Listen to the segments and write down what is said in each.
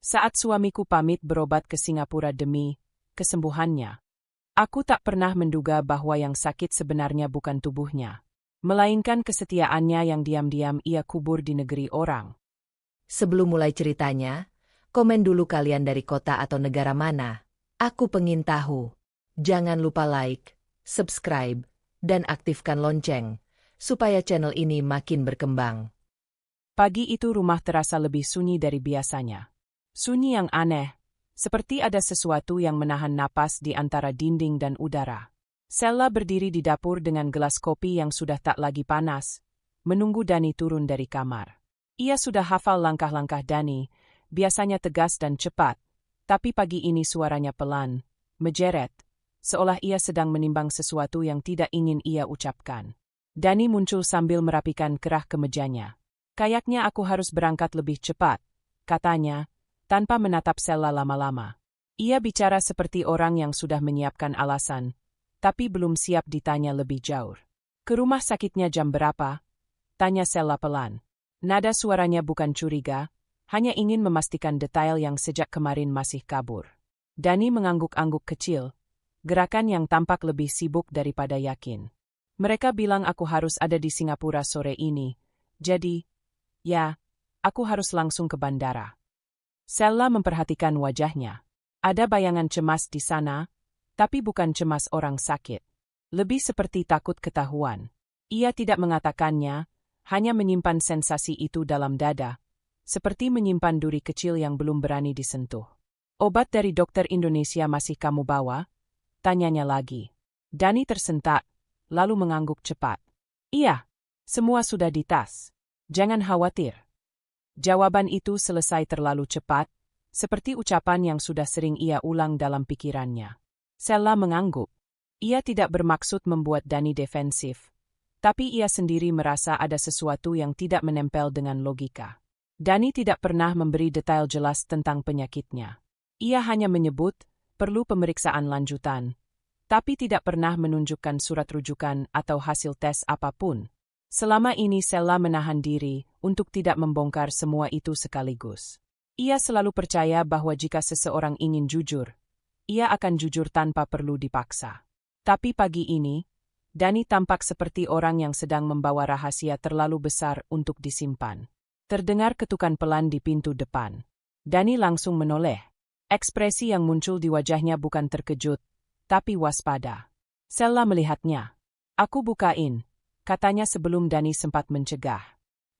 Saat suamiku pamit berobat ke Singapura demi kesembuhannya, aku tak pernah menduga bahwa yang sakit sebenarnya bukan tubuhnya, melainkan kesetiaannya yang diam-diam ia kubur di negeri orang. Sebelum mulai ceritanya, komen dulu kalian dari kota atau negara mana. Aku pengen tahu. Jangan lupa like, subscribe, dan aktifkan lonceng, supaya channel ini makin berkembang. Pagi itu rumah terasa lebih sunyi dari biasanya. Sunyi yang aneh, seperti ada sesuatu yang menahan napas di antara dinding dan udara. Sella berdiri di dapur dengan gelas kopi yang sudah tak lagi panas, menunggu Dani turun dari kamar. Ia sudah hafal langkah-langkah Dani, biasanya tegas dan cepat, tapi pagi ini suaranya pelan, menjeret, seolah ia sedang menimbang sesuatu yang tidak ingin ia ucapkan. Dani muncul sambil merapikan kerah kemejanya. Kayaknya aku harus berangkat lebih cepat, katanya, tanpa menatap Sella lama-lama. Ia bicara seperti orang yang sudah menyiapkan alasan, tapi belum siap ditanya lebih jauh. Ke rumah sakitnya jam berapa? Tanya Sella pelan. Nada suaranya bukan curiga, hanya ingin memastikan detail yang sejak kemarin masih kabur. Dani mengangguk-angguk kecil, gerakan yang tampak lebih sibuk daripada yakin. Mereka bilang aku harus ada di Singapura sore ini, jadi, ya, aku harus langsung ke bandara. Sella memperhatikan wajahnya. Ada bayangan cemas di sana, tapi bukan cemas orang sakit. Lebih seperti takut ketahuan. Ia tidak mengatakannya, hanya menyimpan sensasi itu dalam dada, seperti menyimpan duri kecil yang belum berani disentuh. Obat dari dokter Indonesia masih kamu bawa? Tanyanya lagi. Dani tersentak, lalu mengangguk cepat. Iya, semua sudah di tas. Jangan khawatir. Jawaban itu selesai terlalu cepat, seperti ucapan yang sudah sering ia ulang dalam pikirannya. Sella mengangguk. Ia tidak bermaksud membuat Dani defensif, tapi ia sendiri merasa ada sesuatu yang tidak menempel dengan logika. Dani tidak pernah memberi detail jelas tentang penyakitnya. Ia hanya menyebut, perlu pemeriksaan lanjutan, tapi tidak pernah menunjukkan surat rujukan atau hasil tes apapun. Selama ini Sella menahan diri untuk tidak membongkar semua itu sekaligus. Ia selalu percaya bahwa jika seseorang ingin jujur, ia akan jujur tanpa perlu dipaksa. Tapi pagi ini, Dani tampak seperti orang yang sedang membawa rahasia terlalu besar untuk disimpan. Terdengar ketukan pelan di pintu depan. Dani langsung menoleh. Ekspresi yang muncul di wajahnya bukan terkejut, tapi waspada. Sella melihatnya. Aku bukain, katanya sebelum Dani sempat mencegah.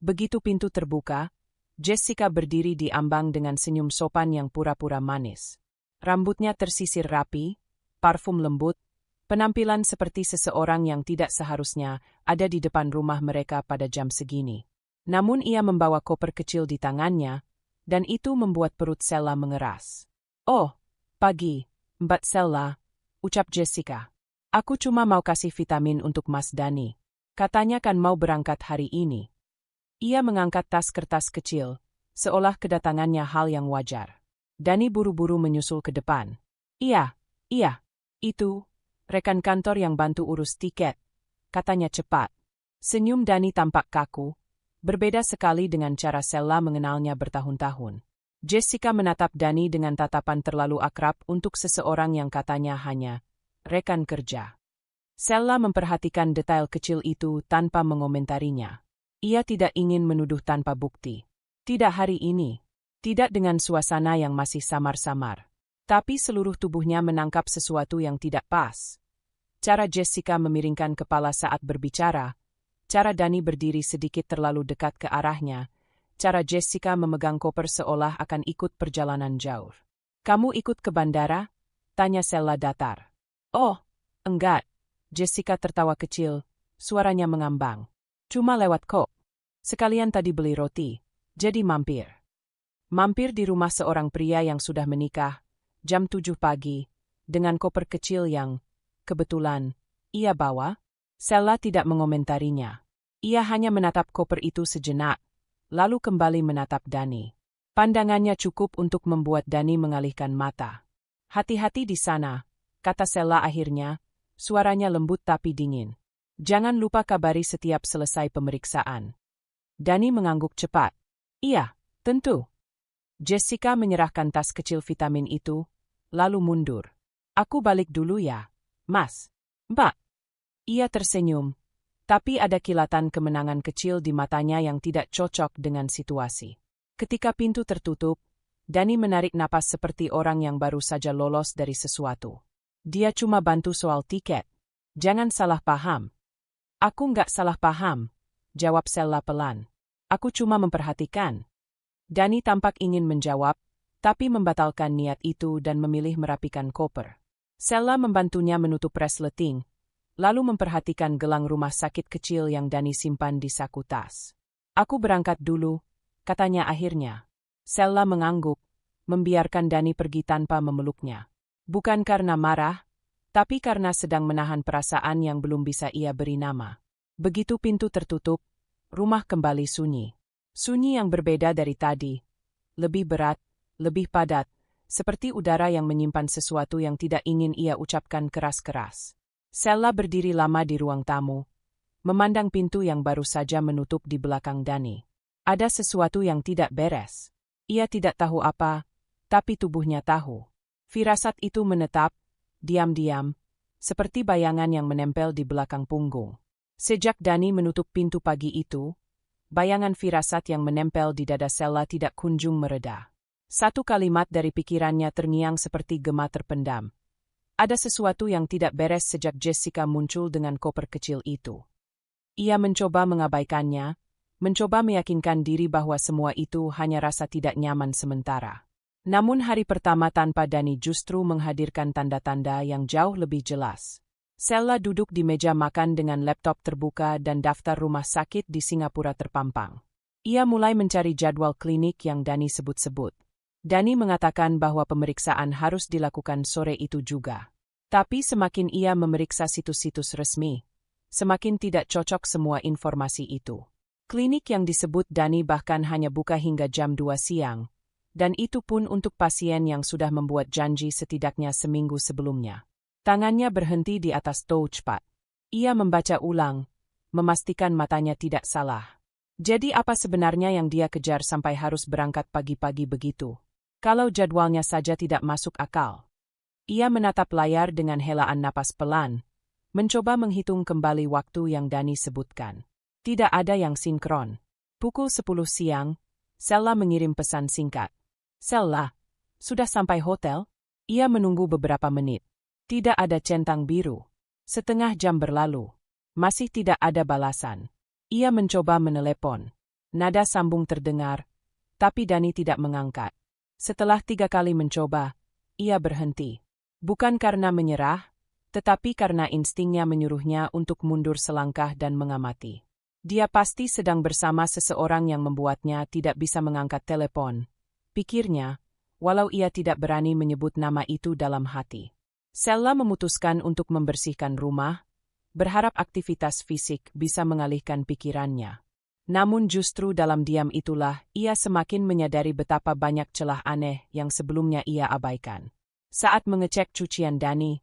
Begitu pintu terbuka, Jessica berdiri di ambang dengan senyum sopan yang pura-pura manis. Rambutnya tersisir rapi, parfum lembut, penampilan seperti seseorang yang tidak seharusnya ada di depan rumah mereka pada jam segini. Namun ia membawa koper kecil di tangannya, dan itu membuat perut Sella mengeras. Oh, pagi, Mbak Sella, ucap Jessica. Aku cuma mau kasih vitamin untuk Mas Dani. Katanya kan mau berangkat hari ini. Ia mengangkat tas kertas kecil, seolah kedatangannya hal yang wajar. Dani buru-buru menyusul ke depan. Iya, itu, rekan kantor yang bantu urus tiket, katanya cepat. Senyum Dani tampak kaku, berbeda sekali dengan cara Sella mengenalnya bertahun-tahun. Jessica menatap Dani dengan tatapan terlalu akrab untuk seseorang yang katanya hanya rekan kerja. Sella memperhatikan detail kecil itu tanpa mengomentarinya. Ia tidak ingin menuduh tanpa bukti. Tidak hari ini. Tidak dengan suasana yang masih samar-samar. Tapi seluruh tubuhnya menangkap sesuatu yang tidak pas. Cara Jessica memiringkan kepala saat berbicara, cara Dani berdiri sedikit terlalu dekat ke arahnya, cara Jessica memegang koper seolah akan ikut perjalanan jauh. Kamu ikut ke bandara? Tanya Sella datar. Oh, enggak. Jessica tertawa kecil, suaranya mengambang. Cuma lewat kok. Sekalian tadi beli roti, jadi mampir. Mampir di rumah seorang pria yang sudah menikah, jam 7 pagi, dengan koper kecil yang, kebetulan, ia bawa. Sella tidak mengomentarinya. Ia hanya menatap koper itu sejenak, lalu kembali menatap Dani. Pandangannya cukup untuk membuat Dani mengalihkan mata. Hati-hati di sana, kata Sella akhirnya, suaranya lembut tapi dingin. Jangan lupa kabari setiap selesai pemeriksaan. Dani mengangguk cepat. Iya, tentu. Jessica menyerahkan tas kecil vitamin itu, lalu mundur. Aku balik dulu ya, Mas. Mbak. Ia tersenyum, tapi ada kilatan kemenangan kecil di matanya yang tidak cocok dengan situasi. Ketika pintu tertutup, Dani menarik napas seperti orang yang baru saja lolos dari sesuatu. Dia cuma bantu soal tiket. Jangan salah paham. Aku nggak salah paham, jawab Sella pelan. Aku cuma memperhatikan. Dani tampak ingin menjawab, tapi membatalkan niat itu dan memilih merapikan koper. Sella membantunya menutup resleting, lalu memperhatikan gelang rumah sakit kecil yang Dani simpan di saku tas. Aku berangkat dulu, katanya akhirnya. Sella mengangguk, membiarkan Dani pergi tanpa memeluknya. Bukan karena marah, tapi karena sedang menahan perasaan yang belum bisa ia beri nama. Begitu pintu tertutup, rumah kembali sunyi. Sunyi yang berbeda dari tadi. Lebih berat, lebih padat, seperti udara yang menyimpan sesuatu yang tidak ingin ia ucapkan keras-keras. Sella berdiri lama di ruang tamu, memandang pintu yang baru saja menutup di belakang Dani. Ada sesuatu yang tidak beres. Ia tidak tahu apa, tapi tubuhnya tahu. Firasat itu menetap, diam-diam, seperti bayangan yang menempel di belakang punggung. Sejak Dani menutup pintu pagi itu, bayangan firasat yang menempel di dada Sella tidak kunjung mereda. Satu kalimat dari pikirannya terngiang seperti gema terpendam. Ada sesuatu yang tidak beres sejak Jessica muncul dengan koper kecil itu. Ia mencoba mengabaikannya, mencoba meyakinkan diri bahwa semua itu hanya rasa tidak nyaman sementara. Namun hari pertama tanpa Dani justru menghadirkan tanda-tanda yang jauh lebih jelas. Sella duduk di meja makan dengan laptop terbuka dan daftar rumah sakit di Singapura terpampang. Ia mulai mencari jadwal klinik yang Dani sebut-sebut. Dani mengatakan bahwa pemeriksaan harus dilakukan sore itu juga. Tapi semakin ia memeriksa situs-situs resmi, semakin tidak cocok semua informasi itu. Klinik yang disebut Dani bahkan hanya buka hingga jam 2 siang, dan itu pun untuk pasien yang sudah membuat janji setidaknya seminggu sebelumnya. Tangannya berhenti di atas touchpad. Ia membaca ulang, memastikan matanya tidak salah. Jadi apa sebenarnya yang dia kejar sampai harus berangkat pagi-pagi begitu? Kalau jadwalnya saja tidak masuk akal. Ia menatap layar dengan helaan napas pelan, mencoba menghitung kembali waktu yang Dani sebutkan. Tidak ada yang sinkron. Pukul 10 siang, Sella mengirim pesan singkat. Sella, sudah sampai hotel? Ia menunggu beberapa menit. Tidak ada centang biru. Setengah jam berlalu. Masih tidak ada balasan. Ia mencoba menelepon. Nada sambung terdengar, tapi Dani tidak mengangkat. Setelah 3 kali mencoba, ia berhenti. Bukan karena menyerah, tetapi karena instingnya menyuruhnya untuk mundur selangkah dan mengamati. Dia pasti sedang bersama seseorang yang membuatnya tidak bisa mengangkat telepon. Pikirnya, walau ia tidak berani menyebut nama itu dalam hati. Sella memutuskan untuk membersihkan rumah, berharap aktivitas fisik bisa mengalihkan pikirannya. Namun justru dalam diam itulah ia semakin menyadari betapa banyak celah aneh yang sebelumnya ia abaikan. Saat mengecek cucian Dani,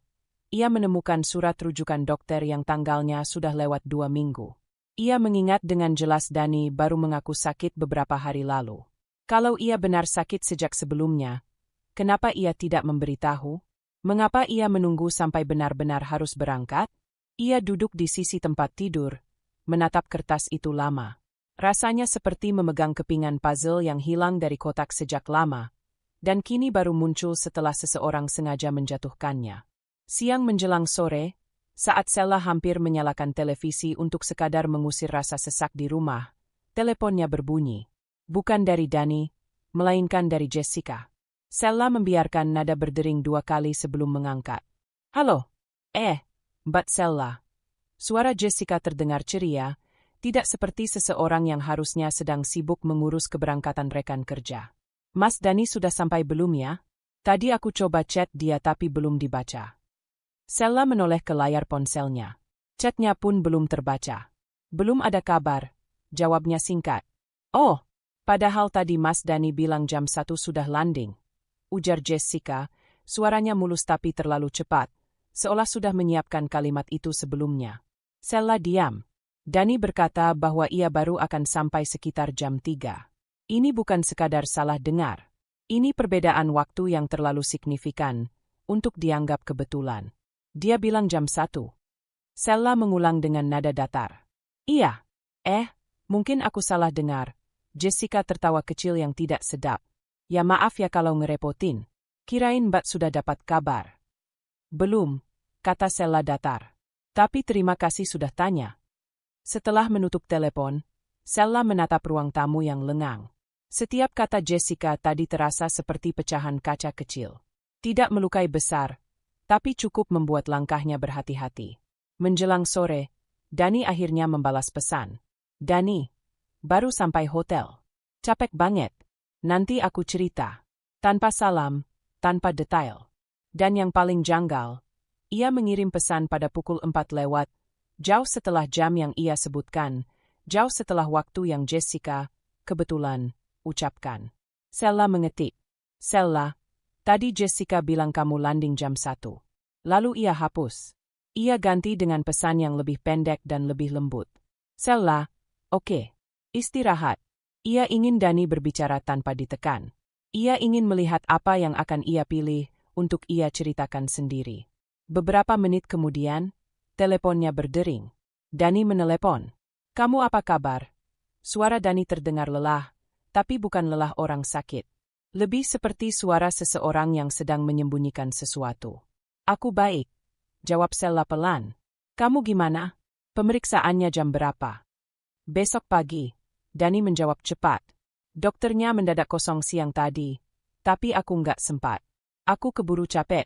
ia menemukan surat rujukan dokter yang tanggalnya sudah lewat 2 minggu. Ia mengingat dengan jelas Dani baru mengaku sakit beberapa hari lalu. Kalau ia benar sakit sejak sebelumnya, kenapa ia tidak memberitahu? Mengapa ia menunggu sampai benar-benar harus berangkat? Ia duduk di sisi tempat tidur, menatap kertas itu lama. Rasanya seperti memegang kepingan puzzle yang hilang dari kotak sejak lama, dan kini baru muncul setelah seseorang sengaja menjatuhkannya. Siang menjelang sore, saat Sella hampir menyalakan televisi untuk sekadar mengusir rasa sesak di rumah, teleponnya berbunyi. Bukan dari Dani, melainkan dari Jessica. Sella membiarkan nada berdering 2 kali sebelum mengangkat. Halo? Mbak Sella. Suara Jessica terdengar ceria, tidak seperti seseorang yang harusnya sedang sibuk mengurus keberangkatan rekan kerja. Mas Dani sudah sampai belum ya? Tadi aku coba chat dia tapi belum dibaca. Sella menoleh ke layar ponselnya. Chatnya pun belum terbaca. Belum ada kabar, jawabnya singkat. Oh, padahal tadi Mas Dani bilang jam 1 sudah landing. Ujar Jessica, suaranya mulus tapi terlalu cepat, seolah sudah menyiapkan kalimat itu sebelumnya. Sella diam. Dani berkata bahwa ia baru akan sampai sekitar jam 3. Ini bukan sekadar salah dengar. Ini perbedaan waktu yang terlalu signifikan untuk dianggap kebetulan. Dia bilang jam 1. Sella mengulang dengan nada datar. Iya. Mungkin aku salah dengar. Jessica tertawa kecil yang tidak sedap. Ya maaf ya kalau ngerepotin. Kirain Mbak sudah dapat kabar. Belum, kata Sella datar. Tapi terima kasih sudah tanya. Setelah menutup telepon, Sella menatap ruang tamu yang lengang. Setiap kata Jessica tadi terasa seperti pecahan kaca kecil. Tidak melukai besar, tapi cukup membuat langkahnya berhati-hati. Menjelang sore, Dani akhirnya membalas pesan. Dani, baru sampai hotel. Capek banget. Nanti aku cerita. Tanpa salam, tanpa detail. Dan yang paling janggal, ia mengirim pesan pada pukul 4 lewat, jauh setelah jam yang ia sebutkan, jauh setelah waktu yang Jessica, kebetulan, ucapkan. Sella mengetik. Sella, tadi Jessica bilang kamu landing jam 1. Lalu ia hapus. Ia ganti dengan pesan yang lebih pendek dan lebih lembut. Sella, oke. Istirahat. Ia ingin Dani berbicara tanpa ditekan. Ia ingin melihat apa yang akan ia pilih untuk ia ceritakan sendiri. Beberapa menit kemudian, teleponnya berdering. Dani menelepon. Kamu apa kabar? Suara Dani terdengar lelah, tapi bukan lelah orang sakit. Lebih seperti suara seseorang yang sedang menyembunyikan sesuatu. Aku baik, jawab Sella pelan. Kamu gimana? Pemeriksaannya jam berapa? Besok pagi, Dani menjawab cepat. Dokternya mendadak kosong siang tadi, tapi aku nggak sempat. Aku keburu capek.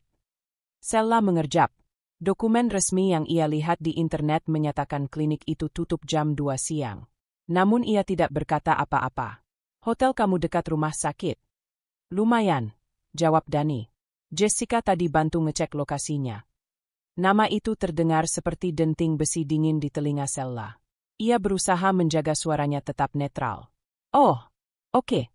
Sella mengerjap. Dokumen resmi yang ia lihat di internet menyatakan klinik itu tutup jam 2 siang. Namun ia tidak berkata apa-apa. Hotel kamu dekat rumah sakit? Lumayan, jawab Dani. Jessica tadi bantu ngecek lokasinya. Nama itu terdengar seperti denting besi dingin di telinga Sella. Ia berusaha menjaga suaranya tetap netral. Oh, oke.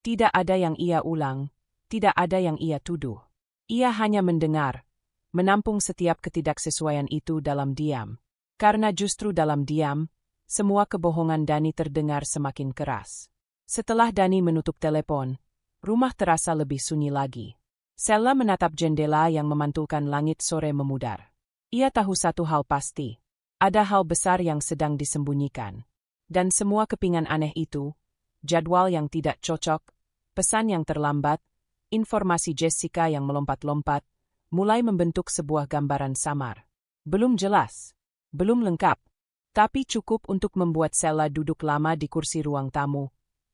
Tidak ada yang ia ulang, tidak ada yang ia tuduh. Ia hanya mendengar, menampung setiap ketidaksesuaian itu dalam diam. Karena justru dalam diam, semua kebohongan Dani terdengar semakin keras. Setelah Dani menutup telepon, rumah terasa lebih sunyi lagi. Sella menatap jendela yang memantulkan langit sore memudar. Ia tahu satu hal pasti. Ada hal besar yang sedang disembunyikan. Dan semua kepingan aneh itu, jadwal yang tidak cocok, pesan yang terlambat, informasi Jessica yang melompat-lompat, mulai membentuk sebuah gambaran samar. Belum jelas, belum lengkap, tapi cukup untuk membuat Sella duduk lama di kursi ruang tamu,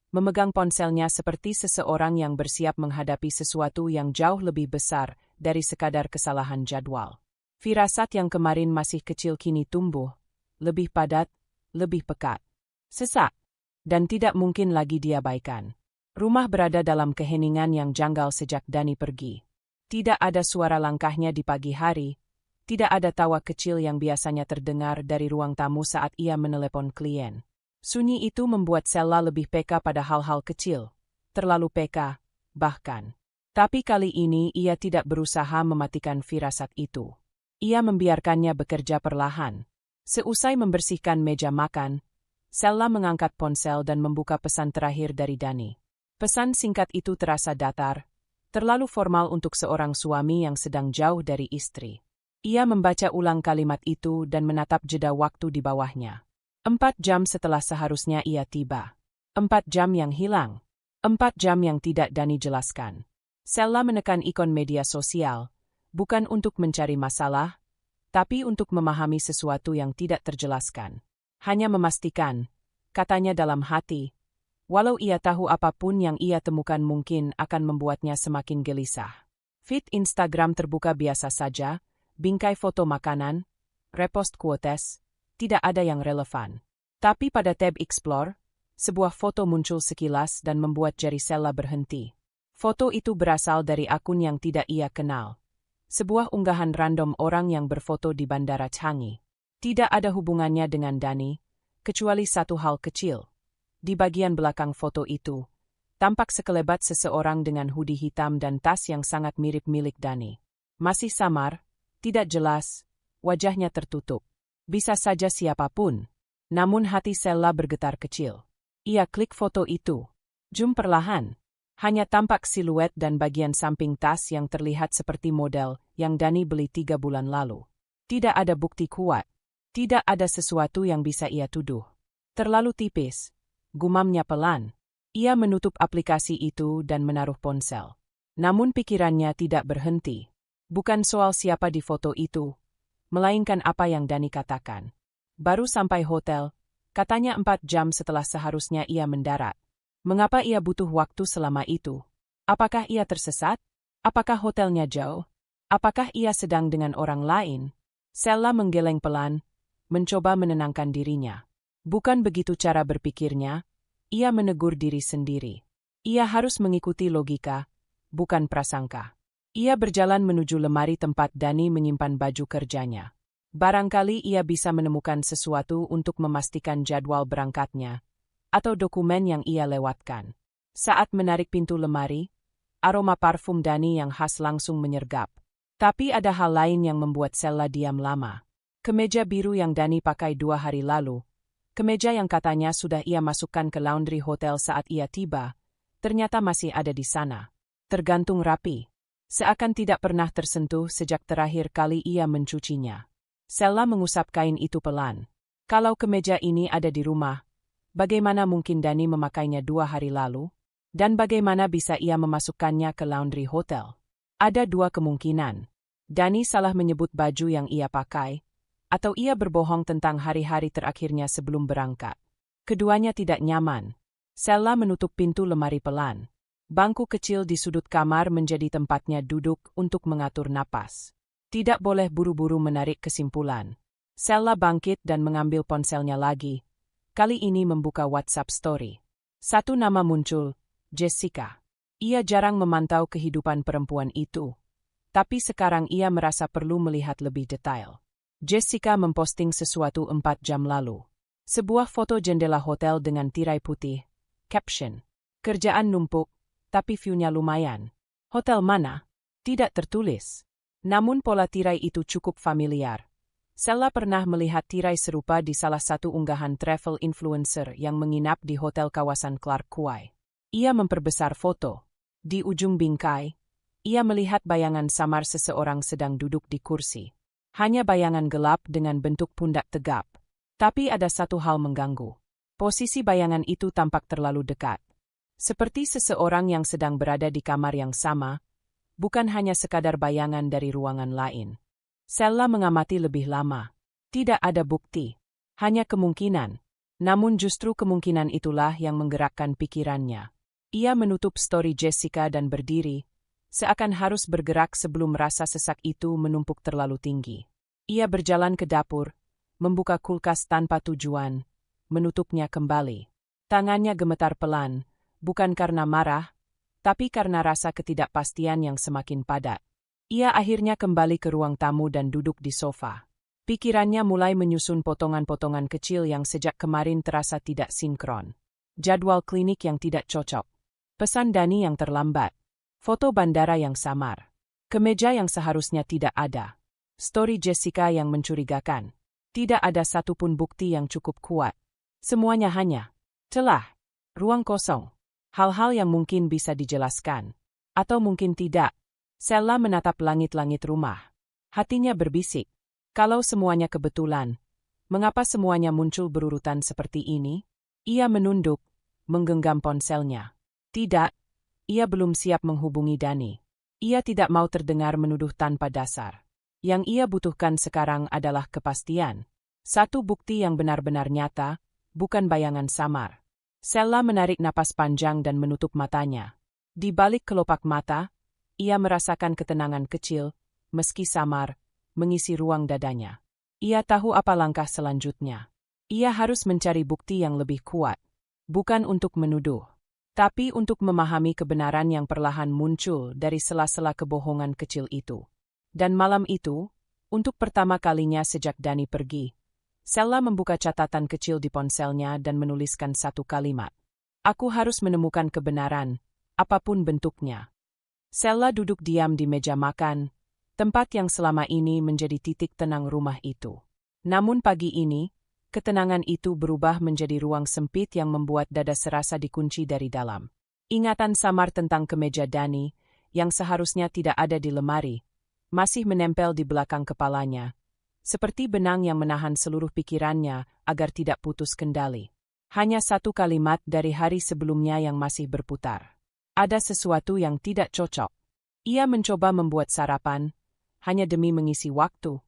memegang ponselnya seperti seseorang yang bersiap menghadapi sesuatu yang jauh lebih besar dari sekadar kesalahan jadwal. Firasat yang kemarin masih kecil kini tumbuh, lebih padat, lebih pekat. Sesak, dan tidak mungkin lagi diabaikan. Rumah berada dalam keheningan yang janggal sejak Dani pergi. Tidak ada suara langkahnya di pagi hari, tidak ada tawa kecil yang biasanya terdengar dari ruang tamu saat ia menelepon klien. Sunyi itu membuat Sella lebih peka pada hal-hal kecil, terlalu peka, bahkan. Tapi kali ini ia tidak berusaha mematikan firasat itu. Ia membiarkannya bekerja perlahan. Seusai membersihkan meja makan, Sella mengangkat ponsel dan membuka pesan terakhir dari Dani. Pesan singkat itu terasa datar, terlalu formal untuk seorang suami yang sedang jauh dari istri. Ia membaca ulang kalimat itu dan menatap jeda waktu di bawahnya. 4 jam setelah seharusnya ia tiba. 4 jam yang hilang. 4 jam yang tidak Dani jelaskan. Sella menekan ikon media sosial, bukan untuk mencari masalah, tapi untuk memahami sesuatu yang tidak terjelaskan. Hanya memastikan, katanya dalam hati, walau ia tahu apapun yang ia temukan mungkin akan membuatnya semakin gelisah. Feed Instagram terbuka biasa saja, bingkai foto makanan, repost quotes, tidak ada yang relevan. Tapi pada tab Explore, sebuah foto muncul sekilas dan membuat jari Sella berhenti. Foto itu berasal dari akun yang tidak ia kenal. Sebuah unggahan random orang yang berfoto di Bandara Changi. Tidak ada hubungannya dengan Dani, kecuali satu hal kecil. Di bagian belakang foto itu, tampak sekelebat seseorang dengan hoodie hitam dan tas yang sangat mirip milik Dani. Masih samar, tidak jelas, wajahnya tertutup. Bisa saja siapapun. Namun hati Sella bergetar kecil. Ia klik foto itu. Zoom perlahan. Hanya tampak siluet dan bagian samping tas yang terlihat seperti model yang Dani beli 3 bulan lalu. Tidak ada bukti kuat. Tidak ada sesuatu yang bisa ia tuduh. Terlalu tipis. Gumamnya pelan. Ia menutup aplikasi itu dan menaruh ponsel. Namun pikirannya tidak berhenti. Bukan soal siapa di foto itu, melainkan apa yang Dani katakan. Baru sampai hotel, katanya 4 jam setelah seharusnya ia mendarat. Mengapa ia butuh waktu selama itu? Apakah ia tersesat? Apakah hotelnya jauh? Apakah ia sedang dengan orang lain? Sela menggeleng pelan, mencoba menenangkan dirinya. Bukan begitu cara berpikirnya, ia menegur diri sendiri. Ia harus mengikuti logika, bukan prasangka. Ia berjalan menuju lemari tempat Dani menyimpan baju kerjanya. Barangkali ia bisa menemukan sesuatu untuk memastikan jadwal berangkatnya, atau dokumen yang ia lewatkan. Saat menarik pintu lemari, aroma parfum Dani yang khas langsung menyergap. Tapi ada hal lain yang membuat Sela diam lama. Kemeja biru yang Dani pakai 2 hari lalu, kemeja yang katanya sudah ia masukkan ke laundry hotel saat ia tiba, ternyata masih ada di sana. Tergantung rapi. Seakan tidak pernah tersentuh sejak terakhir kali ia mencucinya. Sela mengusap kain itu pelan. Kalau kemeja ini ada di rumah, bagaimana mungkin Dani memakainya 2 hari lalu? Dan bagaimana bisa ia memasukkannya ke laundry hotel? Ada 2 kemungkinan. Dani salah menyebut baju yang ia pakai, atau ia berbohong tentang hari-hari terakhirnya sebelum berangkat. Keduanya tidak nyaman. Sela menutup pintu lemari pelan. Bangku kecil di sudut kamar menjadi tempatnya duduk untuk mengatur napas. Tidak boleh buru-buru menarik kesimpulan. Sela bangkit dan mengambil ponselnya lagi. Kali ini membuka WhatsApp story. 1 nama muncul, Jessica. Ia jarang memantau kehidupan perempuan itu. Tapi sekarang ia merasa perlu melihat lebih detail. Jessica memposting sesuatu 4 jam lalu. Sebuah foto jendela hotel dengan tirai putih. Caption. Kerjaan numpuk, tapi view-nya lumayan. Hotel mana? Tidak tertulis. Namun pola tirai itu cukup familiar. Sela pernah melihat tirai serupa di salah satu unggahan travel influencer yang menginap di hotel kawasan Clark Quay. Ia memperbesar foto. Di ujung bingkai, ia melihat bayangan samar seseorang sedang duduk di kursi. Hanya bayangan gelap dengan bentuk pundak tegap. Tapi ada satu hal mengganggu. Posisi bayangan itu tampak terlalu dekat. Seperti seseorang yang sedang berada di kamar yang sama, bukan hanya sekadar bayangan dari ruangan lain. Sela mengamati lebih lama. Tidak ada bukti. Hanya kemungkinan. Namun justru kemungkinan itulah yang menggerakkan pikirannya. Ia menutup story Jessica dan berdiri, seakan harus bergerak sebelum rasa sesak itu menumpuk terlalu tinggi. Ia berjalan ke dapur, membuka kulkas tanpa tujuan, menutupnya kembali. Tangannya gemetar pelan, bukan karena marah, tapi karena rasa ketidakpastian yang semakin padat. Ia akhirnya kembali ke ruang tamu dan duduk di sofa. Pikirannya mulai menyusun potongan-potongan kecil yang sejak kemarin terasa tidak sinkron. Jadwal klinik yang tidak cocok. Pesan Dani yang terlambat. Foto bandara yang samar. Kemeja yang seharusnya tidak ada. Story Jessica yang mencurigakan. Tidak ada satupun bukti yang cukup kuat. Semuanya hanya celah, ruang kosong. Hal-hal yang mungkin bisa dijelaskan. Atau mungkin tidak. Sela menatap langit-langit rumah. Hatinya berbisik. Kalau semuanya kebetulan, mengapa semuanya muncul berurutan seperti ini? Ia menunduk, menggenggam ponselnya. Tidak, ia belum siap menghubungi Dani. Ia tidak mau terdengar menuduh tanpa dasar. Yang ia butuhkan sekarang adalah kepastian. Satu bukti yang benar-benar nyata, bukan bayangan samar. Sela menarik napas panjang dan menutup matanya. Di balik kelopak mata, ia merasakan ketenangan kecil, meski samar, mengisi ruang dadanya. Ia tahu apa langkah selanjutnya. Ia harus mencari bukti yang lebih kuat. Bukan untuk menuduh, tapi untuk memahami kebenaran yang perlahan muncul dari sela-sela kebohongan kecil itu. Dan malam itu, untuk pertama kalinya sejak Dani pergi, Sela membuka catatan kecil di ponselnya dan menuliskan satu kalimat. Aku harus menemukan kebenaran, apapun bentuknya. Sela duduk diam di meja makan, tempat yang selama ini menjadi titik tenang rumah itu. Namun pagi ini, ketenangan itu berubah menjadi ruang sempit yang membuat dada serasa dikunci dari dalam. Ingatan samar tentang kemeja Dani, yang seharusnya tidak ada di lemari, masih menempel di belakang kepalanya, seperti benang yang menahan seluruh pikirannya agar tidak putus kendali. Hanya satu kalimat dari hari sebelumnya yang masih berputar. Ada sesuatu yang tidak cocok. Ia mencoba membuat sarapan, hanya demi mengisi waktu,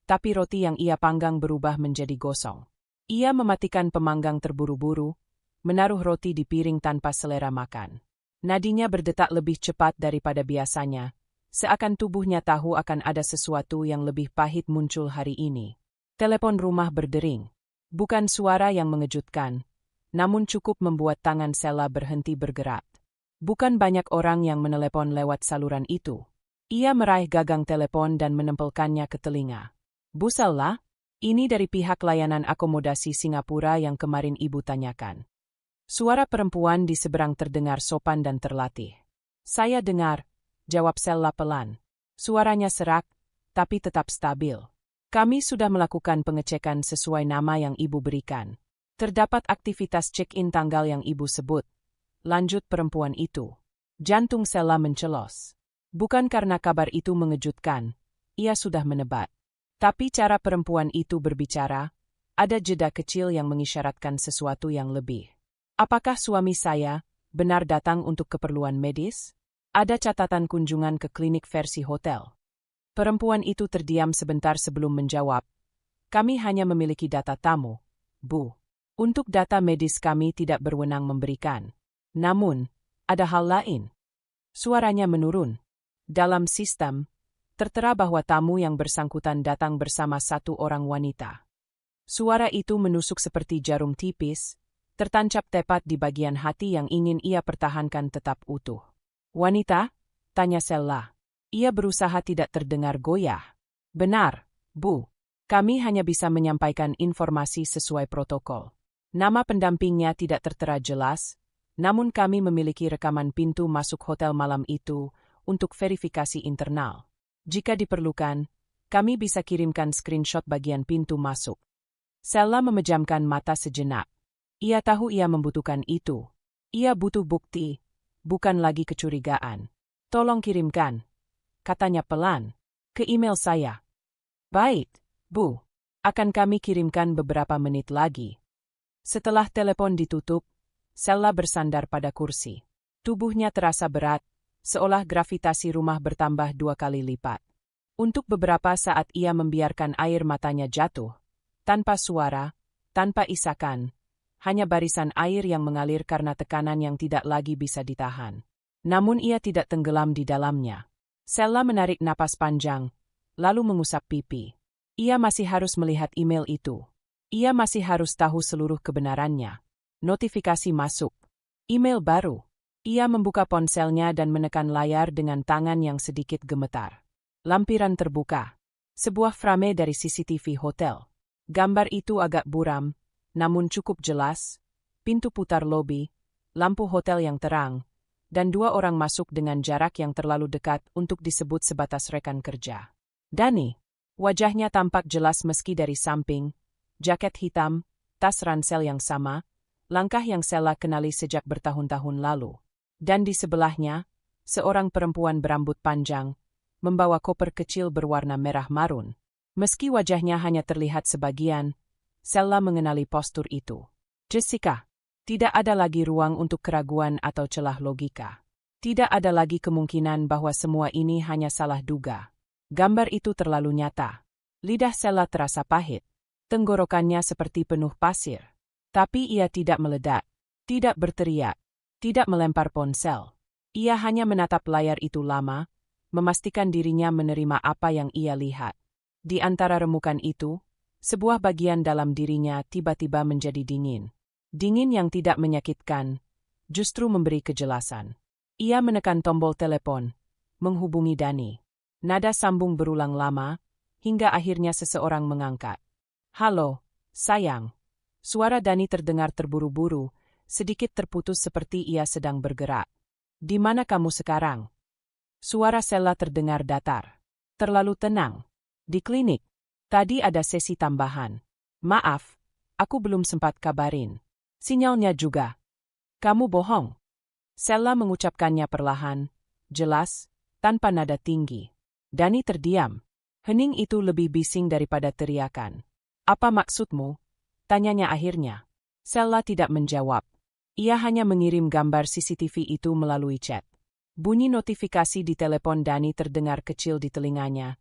tapi roti yang ia panggang berubah menjadi gosong. Ia mematikan pemanggang terburu-buru, menaruh roti di piring tanpa selera makan. Nadinya berdetak lebih cepat daripada biasanya, seakan tubuhnya tahu akan ada sesuatu yang lebih pahit muncul hari ini. Telepon rumah berdering. Bukan suara yang mengejutkan, namun cukup membuat tangan Sela berhenti bergerak. Bukan banyak orang yang menelepon lewat saluran itu. Ia meraih gagang telepon dan menempelkannya ke telinga. Bu Sela, ini dari pihak layanan akomodasi Singapura yang kemarin ibu tanyakan. Suara perempuan di seberang terdengar sopan dan terlatih. Saya dengar, jawab Sela pelan. Suaranya serak, tapi tetap stabil. Kami sudah melakukan pengecekan sesuai nama yang ibu berikan. Terdapat aktivitas check-in tanggal yang ibu sebut. Lanjut perempuan itu. Jantung Sela mencelos. Bukan karena kabar itu mengejutkan, ia sudah menebak. Tapi cara perempuan itu berbicara, ada jeda kecil yang mengisyaratkan sesuatu yang lebih. Apakah suami saya benar datang untuk keperluan medis? Ada catatan kunjungan ke klinik versi hotel. Perempuan itu terdiam sebentar sebelum menjawab. Kami hanya memiliki data tamu, Bu. Untuk data medis kami tidak berwenang memberikan. Namun, ada hal lain. Suaranya menurun. Dalam sistem, tertera bahwa tamu yang bersangkutan datang bersama satu orang wanita. Suara itu menusuk seperti jarum tipis, tertancap tepat di bagian hati yang ingin ia pertahankan tetap utuh. Wanita? Tanya Sela. Ia berusaha tidak terdengar goyah. Benar, Bu. Kami hanya bisa menyampaikan informasi sesuai protokol. Nama pendampingnya tidak tertera jelas, namun kami memiliki rekaman pintu masuk hotel malam itu untuk verifikasi internal. Jika diperlukan, kami bisa kirimkan screenshot bagian pintu masuk. Sela memejamkan mata sejenak. Ia tahu ia membutuhkan itu. Ia butuh bukti, bukan lagi kecurigaan. Tolong kirimkan, katanya pelan, ke email saya. Baik, Bu. Akan kami kirimkan beberapa menit lagi. Setelah telepon ditutup, Sela bersandar pada kursi. Tubuhnya terasa berat, seolah gravitasi rumah bertambah 2 kali lipat. Untuk beberapa saat ia membiarkan air matanya jatuh, tanpa suara, tanpa isakan, hanya barisan air yang mengalir karena tekanan yang tidak lagi bisa ditahan. Namun ia tidak tenggelam di dalamnya. Sela menarik napas panjang, lalu mengusap pipi. Ia masih harus melihat email itu. Ia masih harus tahu seluruh kebenarannya. Notifikasi masuk. Email baru. Ia membuka ponselnya dan menekan layar dengan tangan yang sedikit gemetar. Lampiran terbuka. Sebuah frame dari CCTV hotel. Gambar itu agak buram, namun cukup jelas. Pintu putar lobi, lampu hotel yang terang, dan 2 orang masuk dengan jarak yang terlalu dekat untuk disebut sebatas rekan kerja. Dani. Wajahnya tampak jelas meski dari samping. Jaket hitam, tas ransel yang sama, langkah yang Sela kenali sejak bertahun-tahun lalu. Dan di sebelahnya, seorang perempuan berambut panjang, membawa koper kecil berwarna merah marun. Meski wajahnya hanya terlihat sebagian, Sela mengenali postur itu. Jessica. Tidak ada lagi ruang untuk keraguan atau celah logika. Tidak ada lagi kemungkinan bahwa semua ini hanya salah duga. Gambar itu terlalu nyata. Lidah Sela terasa pahit. Tenggorokannya seperti penuh pasir. Tapi ia tidak meledak, tidak berteriak, tidak melempar ponsel. Ia hanya menatap layar itu lama, memastikan dirinya menerima apa yang ia lihat. Di antara remukan itu, sebuah bagian dalam dirinya tiba-tiba menjadi dingin. Dingin yang tidak menyakitkan, justru memberi kejelasan. Ia menekan tombol telepon, menghubungi Dani. Nada sambung berulang lama, hingga akhirnya seseorang mengangkat. Halo, sayang. Suara Dani terdengar terburu-buru, sedikit terputus seperti ia sedang bergerak. Di mana kamu sekarang? Suara Sela terdengar datar. Terlalu tenang. Di klinik. Tadi ada sesi tambahan. Maaf, aku belum sempat kabarin. Sinyalnya juga. Kamu bohong. Sella mengucapkannya perlahan, jelas, tanpa nada tinggi. Dani terdiam. Hening itu lebih bising daripada teriakan. Apa maksudmu? Tanyanya akhirnya. Sella tidak menjawab. Ia hanya mengirim gambar CCTV itu melalui chat. Bunyi notifikasi di telepon Dani terdengar kecil di telinganya.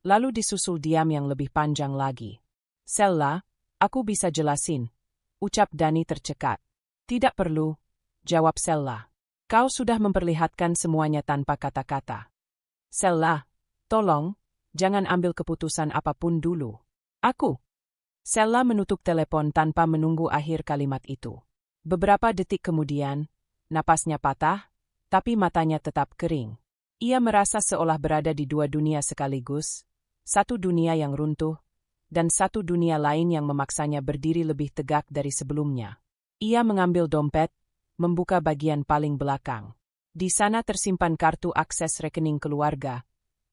Lalu disusul diam yang lebih panjang lagi. Sella, aku bisa jelasin. Ucap Dani tercekat. Tidak perlu, jawab Sella. Kau sudah memperlihatkan semuanya tanpa kata-kata. Sella, tolong, jangan ambil keputusan apapun dulu. Aku. Sella menutup telepon tanpa menunggu akhir kalimat itu. Beberapa detik kemudian, napasnya patah, tapi matanya tetap kering. Ia merasa seolah berada di dua dunia sekaligus, satu dunia yang runtuh, dan satu dunia lain yang memaksanya berdiri lebih tegak dari sebelumnya. Ia mengambil dompet, membuka bagian paling belakang. Di sana tersimpan kartu akses rekening keluarga,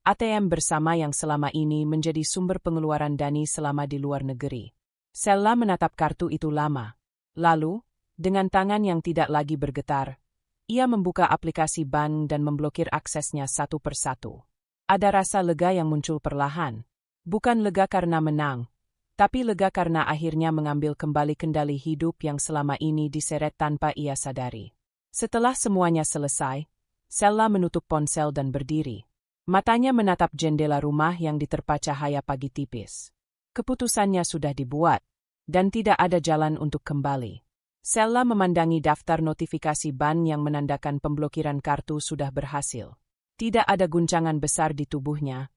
ATM bersama yang selama ini menjadi sumber pengeluaran Dani selama di luar negeri. Sella menatap kartu itu lama. Lalu, dengan tangan yang tidak lagi bergetar, ia membuka aplikasi bank dan memblokir aksesnya satu persatu. Ada rasa lega yang muncul perlahan. Bukan lega karena menang, tapi lega karena akhirnya mengambil kembali kendali hidup yang selama ini diseret tanpa ia sadari. Setelah semuanya selesai, Sella menutup ponsel dan berdiri. Matanya menatap jendela rumah yang diterpa cahaya pagi tipis. Keputusannya sudah dibuat, dan tidak ada jalan untuk kembali. Sella memandangi daftar notifikasi bank yang menandakan pemblokiran kartu sudah berhasil. Tidak ada guncangan besar di tubuhnya,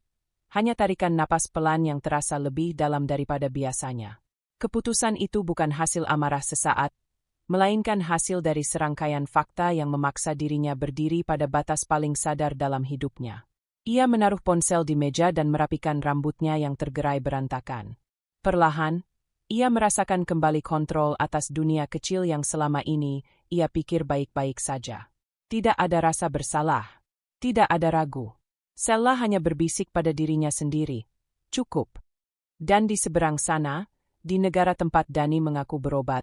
hanya tarikan napas pelan yang terasa lebih dalam daripada biasanya. Keputusan itu bukan hasil amarah sesaat, melainkan hasil dari serangkaian fakta yang memaksa dirinya berdiri pada batas paling sadar dalam hidupnya. Ia menaruh ponsel di meja dan merapikan rambutnya yang tergerai berantakan. Perlahan, ia merasakan kembali kontrol atas dunia kecil yang selama ini ia pikir baik-baik saja. Tidak ada rasa bersalah. Tidak ada ragu. Sella hanya berbisik pada dirinya sendiri. Cukup. Dan di seberang sana, di negara tempat Dani mengaku berobat,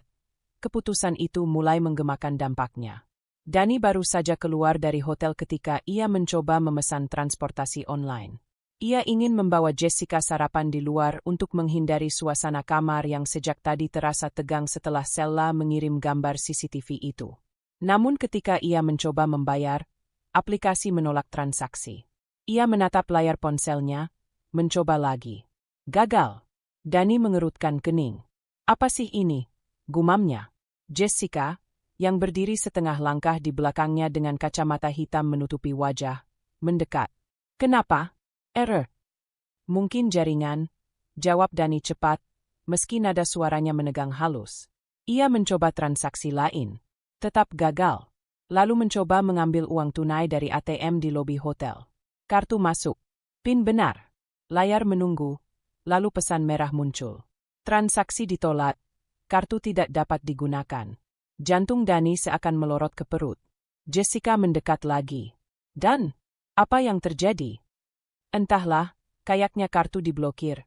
keputusan itu mulai menggemakan dampaknya. Dani baru saja keluar dari hotel ketika ia mencoba memesan transportasi online. Ia ingin membawa Jessica sarapan di luar untuk menghindari suasana kamar yang sejak tadi terasa tegang setelah Sella mengirim gambar CCTV itu. Namun ketika ia mencoba membayar, aplikasi menolak transaksi. Ia menatap layar ponselnya, mencoba lagi. Gagal. Dani mengerutkan kening. Apa sih ini? Gumamnya. Jessica, yang berdiri setengah langkah di belakangnya dengan kacamata hitam menutupi wajah, mendekat. Kenapa? Error. Mungkin jaringan, jawab Dani cepat, meski nada suaranya menegang halus. Ia mencoba transaksi lain. Tetap gagal. Lalu mencoba mengambil uang tunai dari ATM di lobi hotel. Kartu masuk. PIN benar. Layar menunggu. Lalu pesan merah muncul. Transaksi ditolak. Kartu tidak dapat digunakan. Jantung Dani seakan melorot ke perut. Jessica mendekat lagi. Dan, apa yang terjadi? Entahlah, kayaknya kartu diblokir.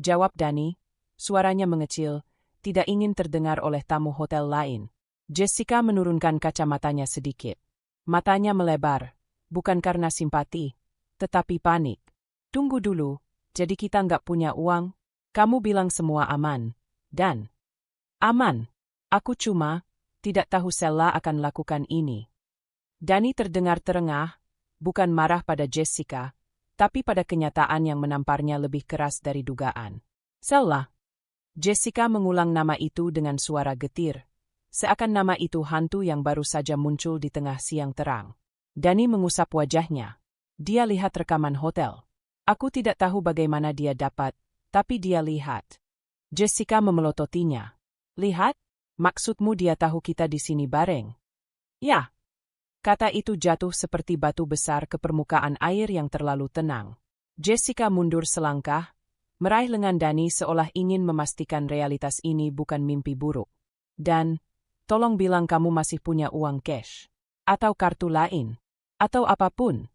Jawab Dani, suaranya mengecil, tidak ingin terdengar oleh tamu hotel lain. Jessica menurunkan kacamatanya sedikit. Matanya melebar, bukan karena simpati, tetapi panik. Tunggu dulu, jadi kita nggak punya uang? Kamu bilang semua aman. Dan aman. Aku cuma tidak tahu Sella akan lakukan ini. Dani terdengar terengah, bukan marah pada Jessica, tapi pada kenyataan yang menamparnya lebih keras dari dugaan. Sella. Jessica mengulang nama itu dengan suara getir, seakan nama itu hantu yang baru saja muncul di tengah siang terang. Dani mengusap wajahnya. Dia lihat rekaman hotel. Aku tidak tahu bagaimana dia dapat, tapi dia lihat. Jessica memelototinya. Lihat? Maksudmu dia tahu kita di sini bareng? Ya. Kata itu jatuh seperti batu besar ke permukaan air yang terlalu tenang. Jessica mundur selangkah, meraih lengan Dani seolah ingin memastikan realitas ini bukan mimpi buruk. Dan, tolong bilang kamu masih punya uang cash. Atau kartu lain. Atau apapun.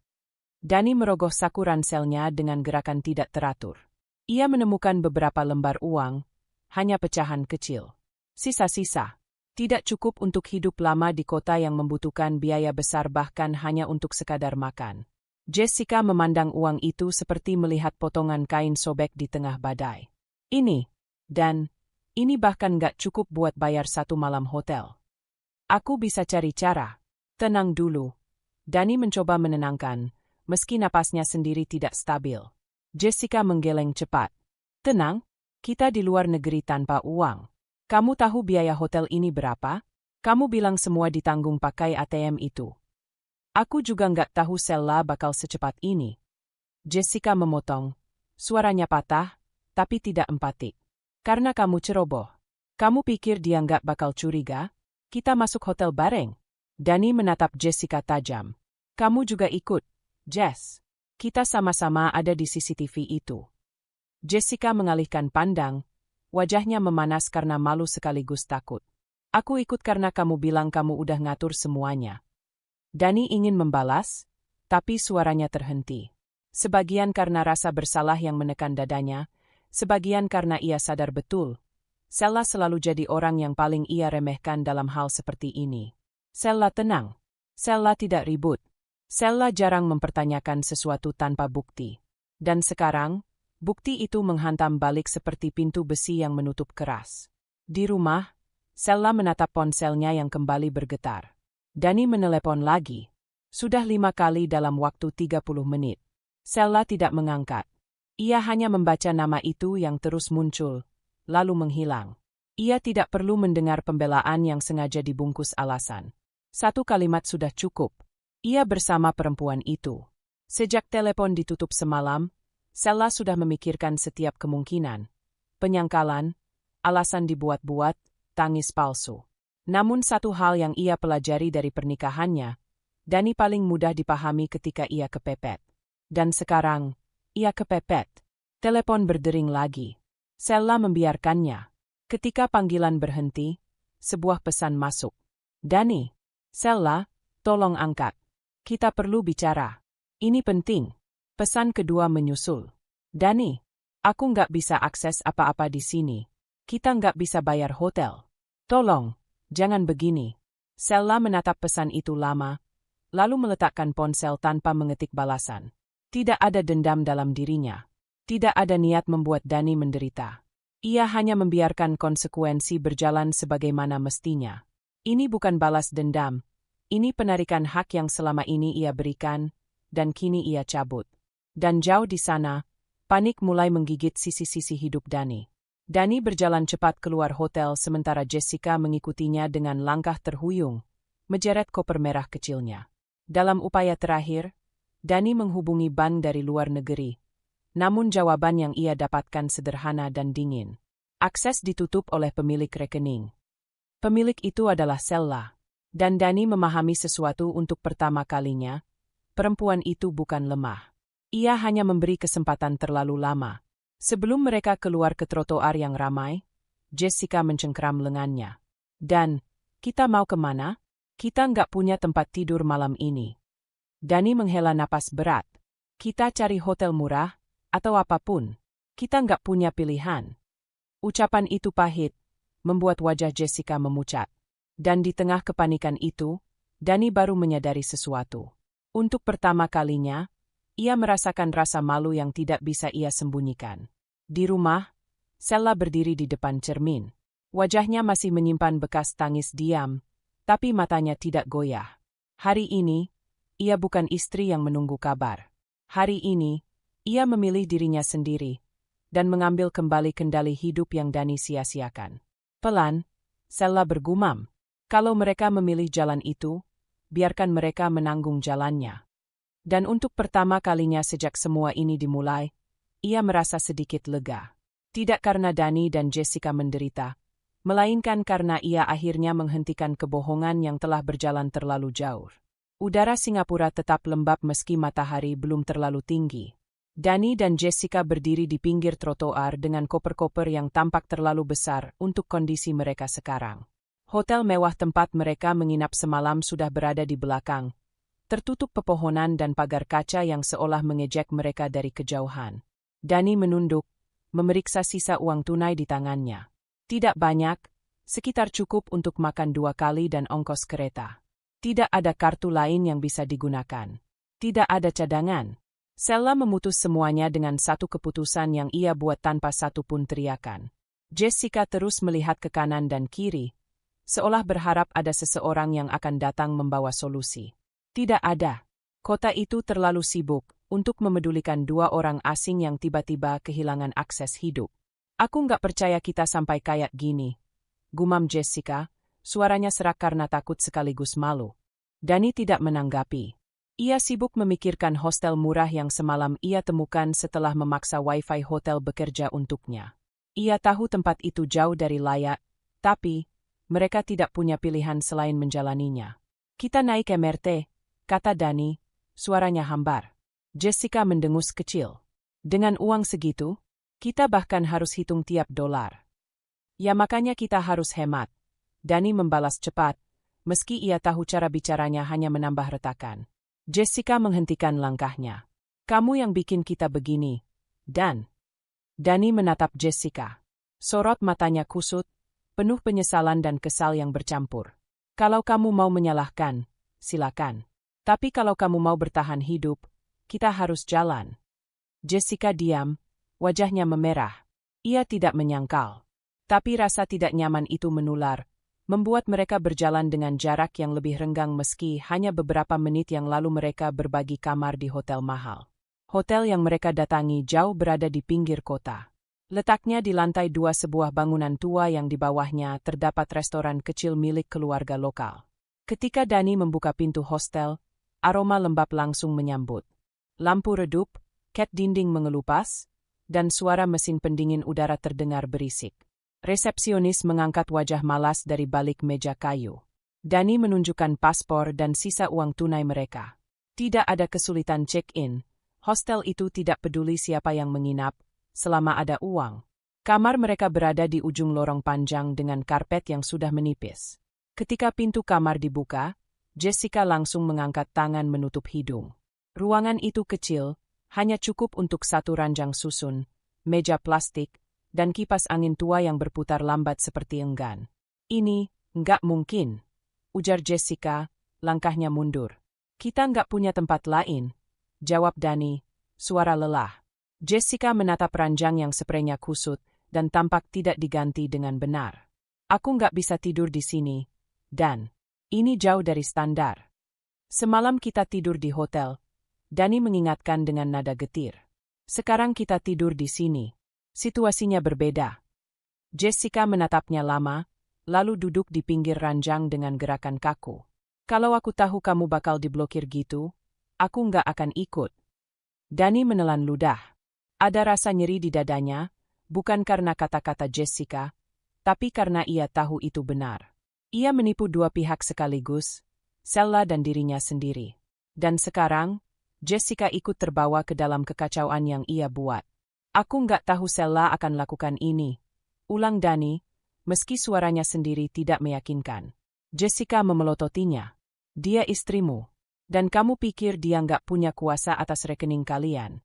Dani merogoh saku ranselnya dengan gerakan tidak teratur. Ia menemukan beberapa lembar uang, hanya pecahan kecil. Sisa-sisa. Tidak cukup untuk hidup lama di kota yang membutuhkan biaya besar bahkan hanya untuk sekadar makan. Jessica memandang uang itu seperti melihat potongan kain sobek di tengah badai. Ini bahkan gak cukup buat bayar 1 malam hotel. Aku bisa cari cara. Tenang dulu. Dani mencoba menenangkan, meski napasnya sendiri tidak stabil. Jessica menggeleng cepat. Tenang, kita di luar negeri tanpa uang. Kamu tahu biaya hotel ini berapa? Kamu bilang semua ditanggung pakai ATM itu. Aku juga nggak tahu Sella bakal secepat ini. Jessica memotong. Suaranya patah, tapi tidak empatik. Karena kamu ceroboh. Kamu pikir dia nggak bakal curiga? Kita masuk hotel bareng. Dani menatap Jessica tajam. Kamu juga ikut, Jess. Kita sama-sama ada di CCTV itu. Jessica mengalihkan pandang. Wajahnya memanas karena malu sekaligus takut. Aku ikut karena kamu bilang kamu udah ngatur semuanya. Dani ingin membalas, tapi suaranya terhenti. Sebagian karena rasa bersalah yang menekan dadanya, sebagian karena ia sadar betul. Sella selalu jadi orang yang paling ia remehkan dalam hal seperti ini. Sella tenang. Sella tidak ribut. Sella jarang mempertanyakan sesuatu tanpa bukti. Dan sekarang, bukti itu menghantam balik seperti pintu besi yang menutup keras. Di rumah, Sella menatap ponselnya yang kembali bergetar. Dani menelepon lagi. Sudah 5 kali dalam waktu 30 menit. Sella tidak mengangkat. Ia hanya membaca nama itu yang terus muncul, lalu menghilang. Ia tidak perlu mendengar pembelaan yang sengaja dibungkus alasan. 1 kalimat sudah cukup. Ia bersama perempuan itu. Sejak telepon ditutup semalam, Sella sudah memikirkan setiap kemungkinan. Penyangkalan, alasan dibuat-buat, tangis palsu. Namun satu hal yang ia pelajari dari pernikahannya, Dani paling mudah dipahami ketika ia kepepet. Dan sekarang, ia kepepet. Telepon berdering lagi. Sella membiarkannya. Ketika panggilan berhenti, sebuah pesan masuk. Dani, Sella, tolong angkat. Kita perlu bicara. Ini penting. Pesan kedua menyusul. Dani, aku nggak bisa akses apa-apa di sini. Kita nggak bisa bayar hotel. Tolong, jangan begini. Sella menatap pesan itu lama, lalu meletakkan ponsel tanpa mengetik balasan. Tidak ada dendam dalam dirinya. Tidak ada niat membuat Dani menderita. Ia hanya membiarkan konsekuensi berjalan sebagaimana mestinya. Ini bukan balas dendam. Ini penarikan hak yang selama ini ia berikan, dan kini ia cabut. Dan jauh di sana, panik mulai menggigit sisi-sisi hidup Dani. Dani berjalan cepat keluar hotel sementara Jessica mengikutinya dengan langkah terhuyung, menjeret koper merah kecilnya. Dalam upaya terakhir, Dani menghubungi bank dari luar negeri. Namun jawaban yang ia dapatkan sederhana dan dingin. Akses ditutup oleh pemilik rekening. Pemilik itu adalah Sella. Dan Dani memahami sesuatu untuk pertama kalinya. Perempuan itu bukan lemah. Ia hanya memberi kesempatan terlalu lama. Sebelum mereka keluar ke trotoar yang ramai, Jessica mencengkeram lengannya. Dan, kita mau kemana? Kita nggak punya tempat tidur malam ini. Dani menghela napas berat. Kita cari hotel murah, atau apapun. Kita nggak punya pilihan. Ucapan itu pahit, membuat wajah Jessica memucat. Dan di tengah kepanikan itu, Dani baru menyadari sesuatu. Untuk pertama kalinya, ia merasakan rasa malu yang tidak bisa ia sembunyikan. Di rumah, Sella berdiri di depan cermin. Wajahnya masih menyimpan bekas tangis diam, tapi matanya tidak goyah. Hari ini, ia bukan istri yang menunggu kabar. Hari ini, ia memilih dirinya sendiri, dan mengambil kembali kendali hidup yang Dani sia-siakan. Pelan, Sella bergumam, kalau mereka memilih jalan itu, biarkan mereka menanggung jalannya. Dan untuk pertama kalinya sejak semua ini dimulai, ia merasa sedikit lega. Tidak karena Dani dan Jessica menderita, melainkan karena ia akhirnya menghentikan kebohongan yang telah berjalan terlalu jauh. Udara Singapura tetap lembab meski matahari belum terlalu tinggi. Dani dan Jessica berdiri di pinggir trotoar dengan koper-koper yang tampak terlalu besar untuk kondisi mereka sekarang. Hotel mewah tempat mereka menginap semalam sudah berada di belakang, tertutup pepohonan dan pagar kaca yang seolah mengejek mereka dari kejauhan. Dani menunduk, memeriksa sisa uang tunai di tangannya. Tidak banyak, sekitar cukup untuk makan 2 kali dan ongkos kereta. Tidak ada kartu lain yang bisa digunakan. Tidak ada cadangan. Sella memutus semuanya dengan satu keputusan yang ia buat tanpa satu pun teriakan. Jessica terus melihat ke kanan dan kiri, seolah berharap ada seseorang yang akan datang membawa solusi. Tidak ada. Kota itu terlalu sibuk untuk memedulikan 2 orang asing yang tiba-tiba kehilangan akses hidup. Aku nggak percaya kita sampai kayak gini, gumam Jessica, suaranya serak karena takut sekaligus malu. Dani tidak menanggapi. Ia sibuk memikirkan hostel murah yang semalam ia temukan setelah memaksa wifi hotel bekerja untuknya. Ia tahu tempat itu jauh dari layak, tapi mereka tidak punya pilihan selain menjalaninya. Kita naik MRT, kata Dani, suaranya hambar. Jessica mendengus kecil. Dengan uang segitu, kita bahkan harus hitung tiap dolar. Ya makanya kita harus hemat. Dani membalas cepat, meski ia tahu cara bicaranya hanya menambah retakan. Jessica menghentikan langkahnya. Kamu yang bikin kita begini, Dan. Dani menatap Jessica. Sorot matanya kusut, penuh penyesalan dan kesal yang bercampur. Kalau kamu mau menyalahkan, silakan. Tapi kalau kamu mau bertahan hidup, kita harus jalan. Jessica diam, wajahnya memerah. Ia tidak menyangkal. Tapi rasa tidak nyaman itu menular, membuat mereka berjalan dengan jarak yang lebih renggang meski hanya beberapa menit yang lalu mereka berbagi kamar di hotel mahal. Hotel yang mereka datangi jauh berada di pinggir kota. Letaknya di lantai 2 sebuah bangunan tua yang di bawahnya terdapat restoran kecil milik keluarga lokal. Ketika Dani membuka pintu hostel, aroma lembab langsung menyambut. Lampu redup, cat dinding mengelupas, dan suara mesin pendingin udara terdengar berisik. Resepsionis mengangkat wajah malas dari balik meja kayu. Dani menunjukkan paspor dan sisa uang tunai mereka. Tidak ada kesulitan check-in. Hostel itu tidak peduli siapa yang menginap, selama ada uang. Kamar mereka berada di ujung lorong panjang dengan karpet yang sudah menipis. Ketika pintu kamar dibuka, Jessica langsung mengangkat tangan menutup hidung. Ruangan itu kecil, hanya cukup untuk satu ranjang susun, meja plastik, dan kipas angin tua yang berputar lambat seperti enggan. Ini, nggak mungkin, ujar Jessica, langkahnya mundur. Kita nggak punya tempat lain, jawab Dani, suara lelah. Jessica menatap ranjang yang spraynya kusut dan tampak tidak diganti dengan benar. Aku nggak bisa tidur di sini, Dan. Ini jauh dari standar. Semalam kita tidur di hotel, Dani mengingatkan dengan nada getir. Sekarang kita tidur di sini. Situasinya berbeda. Jessica menatapnya lama, lalu duduk di pinggir ranjang dengan gerakan kaku. Kalau aku tahu kamu bakal diblokir gitu, aku nggak akan ikut. Dani menelan ludah. Ada rasa nyeri di dadanya, bukan karena kata-kata Jessica, tapi karena ia tahu itu benar. Ia menipu 2 pihak sekaligus, Sella dan dirinya sendiri. Dan sekarang, Jessica ikut terbawa ke dalam kekacauan yang ia buat. Aku nggak tahu Sella akan lakukan ini, ulang Dani, meski suaranya sendiri tidak meyakinkan. Jessica memelototinya. Dia istrimu. Dan kamu pikir dia nggak punya kuasa atas rekening kalian?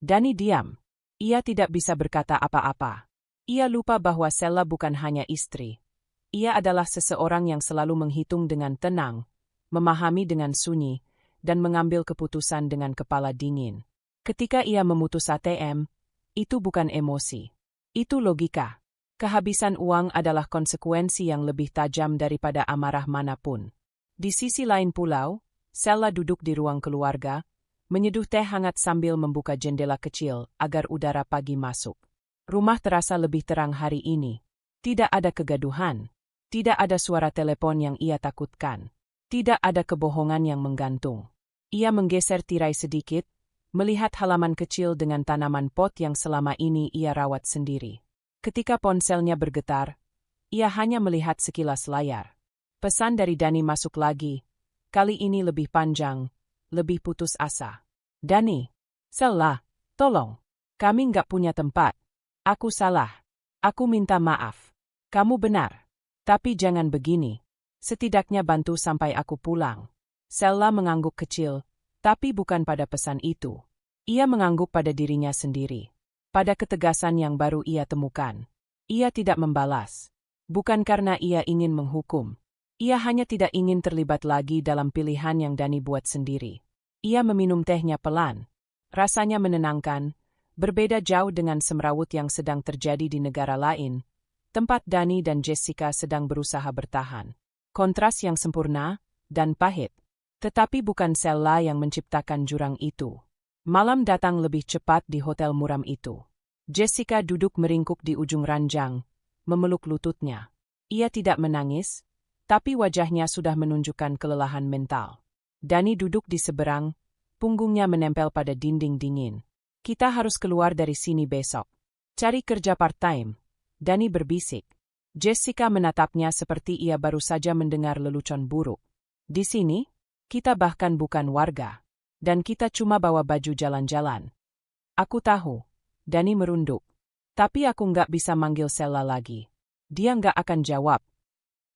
Dani diam. Ia tidak bisa berkata apa-apa. Ia lupa bahwa Sella bukan hanya istri. Ia adalah seseorang yang selalu menghitung dengan tenang, memahami dengan sunyi, dan mengambil keputusan dengan kepala dingin. Ketika ia memutus ATM, itu bukan emosi. Itu logika. Kehabisan uang adalah konsekuensi yang lebih tajam daripada amarah manapun. Di sisi lain pulau, Sella duduk di ruang keluarga, menyeduh teh hangat sambil membuka jendela kecil agar udara pagi masuk. Rumah terasa lebih terang hari ini. Tidak ada kegaduhan. Tidak ada suara telepon yang ia takutkan. Tidak ada kebohongan yang menggantung. Ia menggeser tirai sedikit, melihat halaman kecil dengan tanaman pot yang selama ini ia rawat sendiri. Ketika ponselnya bergetar, ia hanya melihat sekilas layar. Pesan dari Dani masuk lagi. Kali ini lebih panjang, lebih putus asa. Dani, Sella, tolong. Kami nggak punya tempat. Aku salah. Aku minta maaf. Kamu benar. Tapi jangan begini. Setidaknya bantu sampai aku pulang. Sella mengangguk kecil, tapi bukan pada pesan itu. Ia mengangguk pada dirinya sendiri. Pada ketegasan yang baru ia temukan. Ia tidak membalas. Bukan karena ia ingin menghukum. Ia hanya tidak ingin terlibat lagi dalam pilihan yang Dani buat sendiri. Ia meminum tehnya pelan. Rasanya menenangkan, berbeda jauh dengan semrawut yang sedang terjadi di negara lain, tempat Dani dan Jessica sedang berusaha bertahan. Kontras yang sempurna dan pahit. Tetapi bukan Sella yang menciptakan jurang itu. Malam datang lebih cepat di hotel muram itu. Jessica duduk meringkuk di ujung ranjang, memeluk lututnya. Ia tidak menangis, tapi wajahnya sudah menunjukkan kelelahan mental. Dani duduk di seberang, punggungnya menempel pada dinding dingin. Kita harus keluar dari sini besok. Cari kerja part-time. Dani berbisik. Jessica menatapnya seperti ia baru saja mendengar lelucon buruk. Di sini, kita bahkan bukan warga. Dan kita cuma bawa baju jalan-jalan. Aku tahu. Dani merunduk. Tapi aku nggak bisa manggil Sella lagi. Dia nggak akan jawab.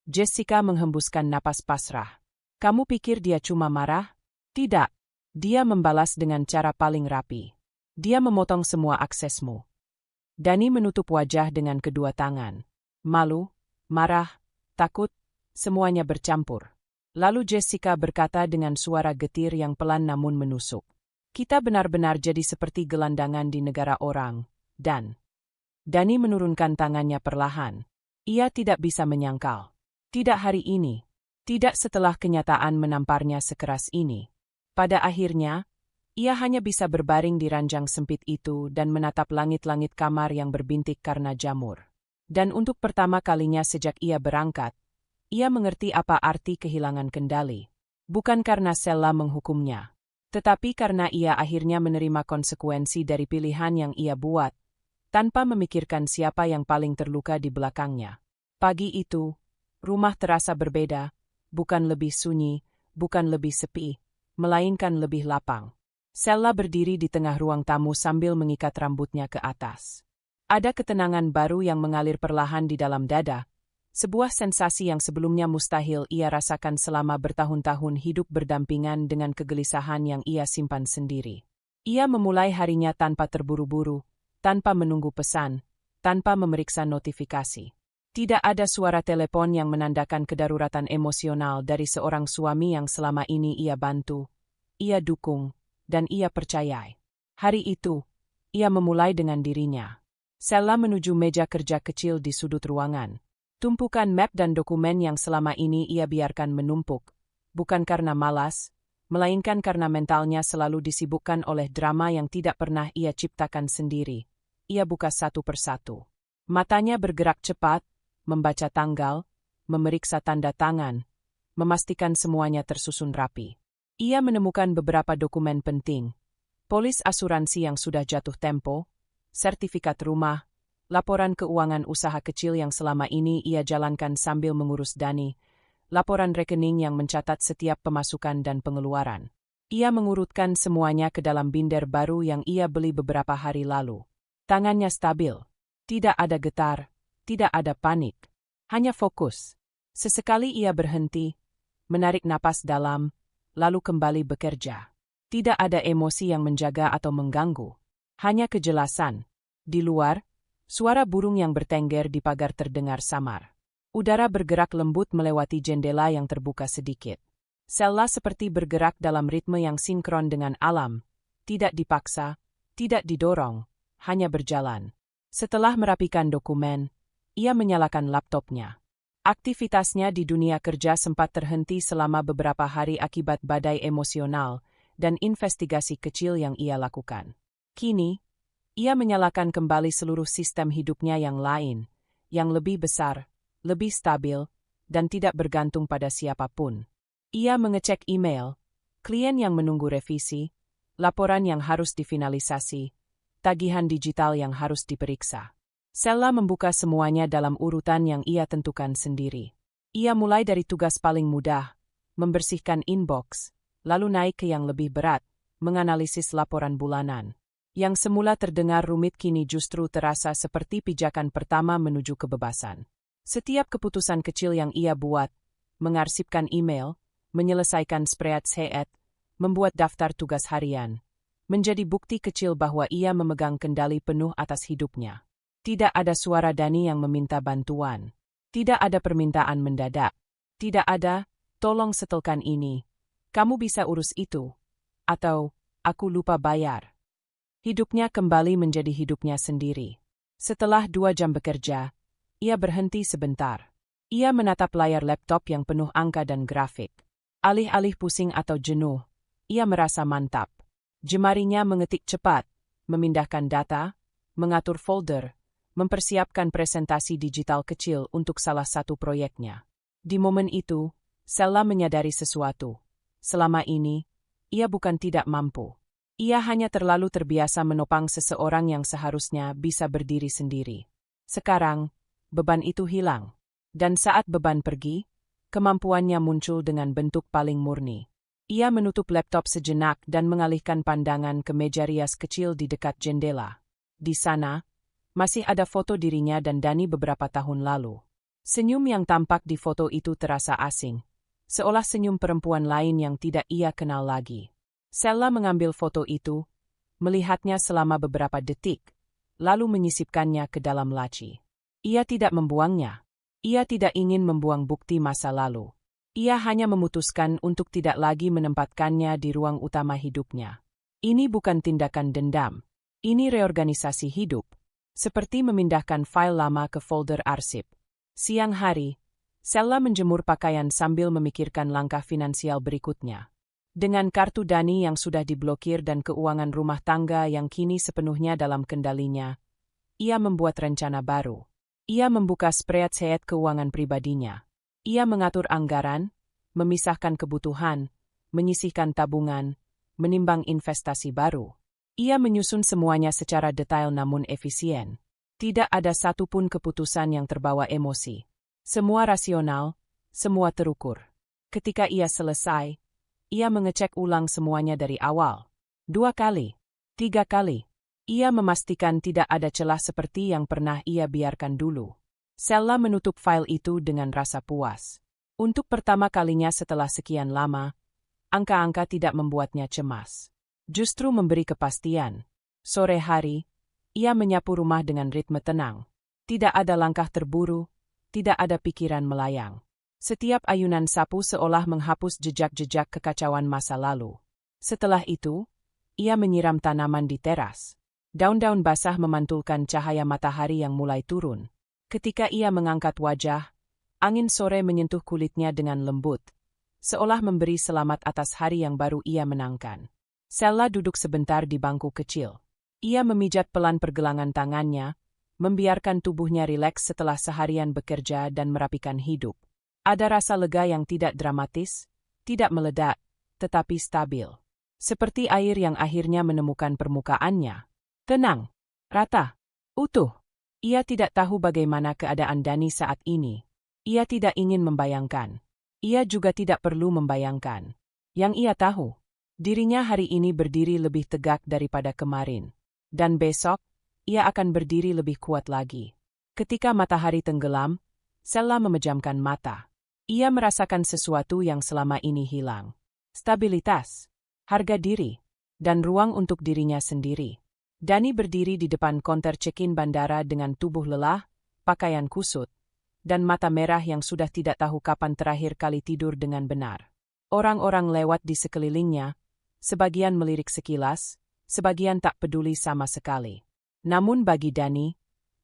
Jessica menghembuskan napas pasrah. Kamu pikir dia cuma marah? Tidak. Dia membalas dengan cara paling rapi. Dia memotong semua aksesmu. Dani menutup wajah dengan kedua tangan. Malu, marah, takut, semuanya bercampur. Lalu Jessica berkata dengan suara getir yang pelan namun menusuk. Kita benar-benar jadi seperti gelandangan di negara orang, dan... Dani menurunkan tangannya perlahan. Ia tidak bisa menyangkal. Tidak hari ini. Tidak setelah kenyataan menamparnya sekeras ini. Pada akhirnya, ia hanya bisa berbaring di ranjang sempit itu dan menatap langit-langit kamar yang berbintik karena jamur. Dan untuk pertama kalinya sejak ia berangkat, ia mengerti apa arti kehilangan kendali. Bukan karena Sella menghukumnya, tetapi karena ia akhirnya menerima konsekuensi dari pilihan yang ia buat, tanpa memikirkan siapa yang paling terluka di belakangnya. Pagi itu, rumah terasa berbeda, bukan lebih sunyi, bukan lebih sepi, melainkan lebih lapang. Sella berdiri di tengah ruang tamu sambil mengikat rambutnya ke atas. Ada ketenangan baru yang mengalir perlahan di dalam dada, sebuah sensasi yang sebelumnya mustahil ia rasakan selama bertahun-tahun hidup berdampingan dengan kegelisahan yang ia simpan sendiri. Ia memulai harinya tanpa terburu-buru, tanpa menunggu pesan, tanpa memeriksa notifikasi. Tidak ada suara telepon yang menandakan kedaruratan emosional dari seorang suami yang selama ini ia bantu, ia dukung, dan ia percayai. Hari itu, ia memulai dengan dirinya. Sella menuju meja kerja kecil di sudut ruangan. Tumpukan map dan dokumen yang selama ini ia biarkan menumpuk, bukan karena malas, melainkan karena mentalnya selalu disibukkan oleh drama yang tidak pernah ia ciptakan sendiri. Ia buka satu persatu. Matanya bergerak cepat, membaca tanggal, memeriksa tanda tangan, memastikan semuanya tersusun rapi. Ia menemukan beberapa dokumen penting, polis asuransi yang sudah jatuh tempo, sertifikat rumah, laporan keuangan usaha kecil yang selama ini ia jalankan sambil mengurus Dani, laporan rekening yang mencatat setiap pemasukan dan pengeluaran. Ia mengurutkan semuanya ke dalam binder baru yang ia beli beberapa hari lalu. Tangannya stabil. Tidak ada getar, tidak ada panik. Hanya fokus. Sesekali ia berhenti, menarik napas dalam, lalu kembali bekerja. Tidak ada emosi yang menjaga atau mengganggu. Hanya kejelasan. Di luar, suara burung yang bertengger di pagar terdengar samar. Udara bergerak lembut melewati jendela yang terbuka sedikit. Sella seperti bergerak dalam ritme yang sinkron dengan alam. Tidak dipaksa, tidak didorong, hanya berjalan. Setelah merapikan dokumen, ia menyalakan laptopnya. Aktivitasnya di dunia kerja sempat terhenti selama beberapa hari akibat badai emosional dan investigasi kecil yang ia lakukan. Kini, ia menyalakan kembali seluruh sistem hidupnya yang lain, yang lebih besar, lebih stabil, dan tidak bergantung pada siapapun. Ia mengecek email, klien yang menunggu revisi, laporan yang harus difinalisasi, tagihan digital yang harus diperiksa. Sella membuka semuanya dalam urutan yang ia tentukan sendiri. Ia mulai dari tugas paling mudah, membersihkan inbox, lalu naik ke yang lebih berat, menganalisis laporan bulanan. Yang semula terdengar rumit kini justru terasa seperti pijakan pertama menuju kebebasan. Setiap keputusan kecil yang ia buat, mengarsipkan email, menyelesaikan spreadsheet, membuat daftar tugas harian, menjadi bukti kecil bahwa ia memegang kendali penuh atas hidupnya. Tidak ada suara Dani yang meminta bantuan. Tidak ada permintaan mendadak. Tidak ada, tolong setelkan ini. Kamu bisa urus itu. Atau, aku lupa bayar. Hidupnya kembali menjadi hidupnya sendiri. Setelah 2 jam bekerja, ia berhenti sebentar. Ia menatap layar laptop yang penuh angka dan grafik. Alih-alih pusing atau jenuh, ia merasa mantap. Jemarinya mengetik cepat, memindahkan data, mengatur folder, mempersiapkan presentasi digital kecil untuk salah satu proyeknya. Di momen itu, Sella menyadari sesuatu. Selama ini, ia bukan tidak mampu. Ia hanya terlalu terbiasa menopang seseorang yang seharusnya bisa berdiri sendiri. Sekarang, beban itu hilang. Dan saat beban pergi, kemampuannya muncul dengan bentuk paling murni. Ia menutup laptop sejenak dan mengalihkan pandangan ke meja rias kecil di dekat jendela. Di sana, masih ada foto dirinya dan Dani beberapa tahun lalu. Senyum yang tampak di foto itu terasa asing, seolah senyum perempuan lain yang tidak ia kenal lagi. Sella mengambil foto itu, melihatnya selama beberapa detik, lalu menyisipkannya ke dalam laci. Ia tidak membuangnya. Ia tidak ingin membuang bukti masa lalu. Ia hanya memutuskan untuk tidak lagi menempatkannya di ruang utama hidupnya. Ini bukan tindakan dendam. Ini reorganisasi hidup. Seperti memindahkan file lama ke folder arsip. Siang hari, Sella menjemur pakaian sambil memikirkan langkah finansial berikutnya. Dengan kartu Dani yang sudah diblokir dan keuangan rumah tangga yang kini sepenuhnya dalam kendalinya, ia membuat rencana baru. Ia membuka spreadsheet keuangan pribadinya. Ia mengatur anggaran, memisahkan kebutuhan, menyisihkan tabungan, menimbang investasi baru. Ia menyusun semuanya secara detail namun efisien. Tidak ada satupun keputusan yang terbawa emosi. Semua rasional, semua terukur. Ketika ia selesai, ia mengecek ulang semuanya dari awal. 2 kali, 3 kali. Ia memastikan tidak ada celah seperti yang pernah ia biarkan dulu. Sella menutup file itu dengan rasa puas. Untuk pertama kalinya setelah sekian lama, angka-angka tidak membuatnya cemas. Justru memberi kepastian. Sore hari, ia menyapu rumah dengan ritme tenang. Tidak ada langkah terburu, tidak ada pikiran melayang. Setiap ayunan sapu seolah menghapus jejak-jejak kekacauan masa lalu. Setelah itu, ia menyiram tanaman di teras. Daun-daun basah memantulkan cahaya matahari yang mulai turun. Ketika ia mengangkat wajah, angin sore menyentuh kulitnya dengan lembut, seolah memberi selamat atas hari yang baru ia menangkan. Sella duduk sebentar di bangku kecil. Ia memijat pelan pergelangan tangannya, membiarkan tubuhnya rileks setelah seharian bekerja dan merapikan hidup. Ada rasa lega yang tidak dramatis, tidak meledak, tetapi stabil. Seperti air yang akhirnya menemukan permukaannya. Tenang, rata, utuh. Ia tidak tahu bagaimana keadaan Dani saat ini. Ia tidak ingin membayangkan. Ia juga tidak perlu membayangkan. Yang ia tahu, dirinya hari ini berdiri lebih tegak daripada kemarin. Dan besok, ia akan berdiri lebih kuat lagi. Ketika matahari tenggelam, Sella memejamkan mata. Ia merasakan sesuatu yang selama ini hilang. Stabilitas, harga diri, dan ruang untuk dirinya sendiri. Dani berdiri di depan konter check-in bandara dengan tubuh lelah, pakaian kusut, dan mata merah yang sudah tidak tahu kapan terakhir kali tidur dengan benar. Orang-orang lewat di sekelilingnya, sebagian melirik sekilas, sebagian tak peduli sama sekali. Namun bagi Dani,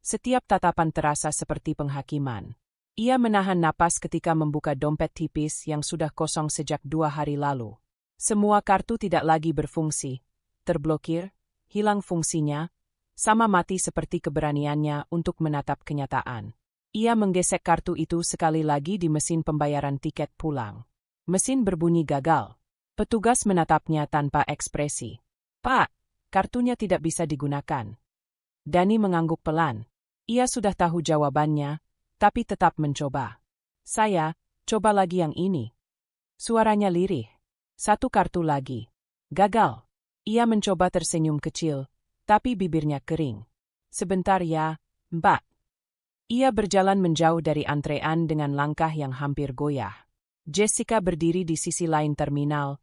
setiap tatapan terasa seperti penghakiman. Ia menahan napas ketika membuka dompet tipis yang sudah kosong sejak 2 hari lalu. Semua kartu tidak lagi berfungsi, terblokir, hilang fungsinya, sama mati seperti keberaniannya untuk menatap kenyataan. Ia menggesek kartu itu sekali lagi di mesin pembayaran tiket pulang. Mesin berbunyi gagal. Petugas menatapnya tanpa ekspresi. "Pak, kartunya tidak bisa digunakan." Dani mengangguk pelan. Ia sudah tahu jawabannya, tapi tetap mencoba. "Saya, coba lagi yang ini." Suaranya lirih. 1 kartu lagi. Gagal. Ia mencoba tersenyum kecil, tapi bibirnya kering. "Sebentar ya, Mbak." Ia berjalan menjauh dari antrean dengan langkah yang hampir goyah. Jessica berdiri di sisi lain terminal,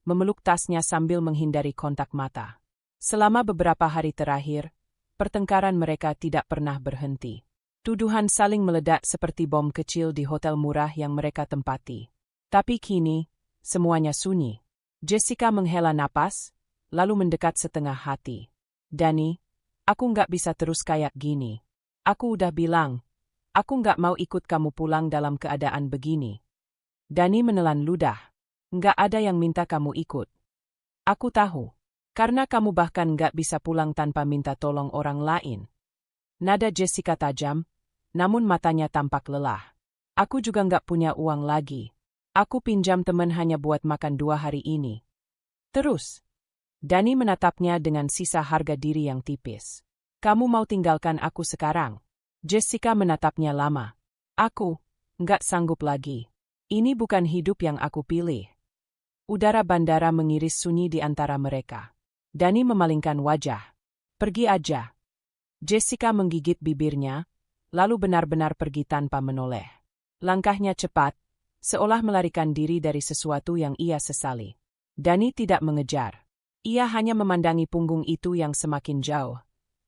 memeluk tasnya sambil menghindari kontak mata. Selama beberapa hari terakhir, pertengkaran mereka tidak pernah berhenti. Tuduhan saling meledak seperti bom kecil di hotel murah yang mereka tempati. Tapi kini, semuanya sunyi. Jessica menghela napas, lalu mendekat setengah hati. Dani, aku nggak bisa terus kayak gini. Aku udah bilang, aku nggak mau ikut kamu pulang dalam keadaan begini. Dani menelan ludah. Nggak ada yang minta kamu ikut. Aku tahu. Karena kamu bahkan nggak bisa pulang tanpa minta tolong orang lain. Nada Jessica tajam, namun matanya tampak lelah. Aku juga nggak punya uang lagi. Aku pinjam teman hanya buat makan 2 hari ini. Terus, Dani menatapnya dengan sisa harga diri yang tipis. Kamu mau tinggalkan aku sekarang? Jessica menatapnya lama. Aku nggak sanggup lagi. Ini bukan hidup yang aku pilih. Udara bandara mengiris sunyi di antara mereka. Dani memalingkan wajah. Pergi aja. Jessica menggigit bibirnya, lalu benar-benar pergi tanpa menoleh. Langkahnya cepat, seolah melarikan diri dari sesuatu yang ia sesali. Dani tidak mengejar. Ia hanya memandangi punggung itu yang semakin jauh.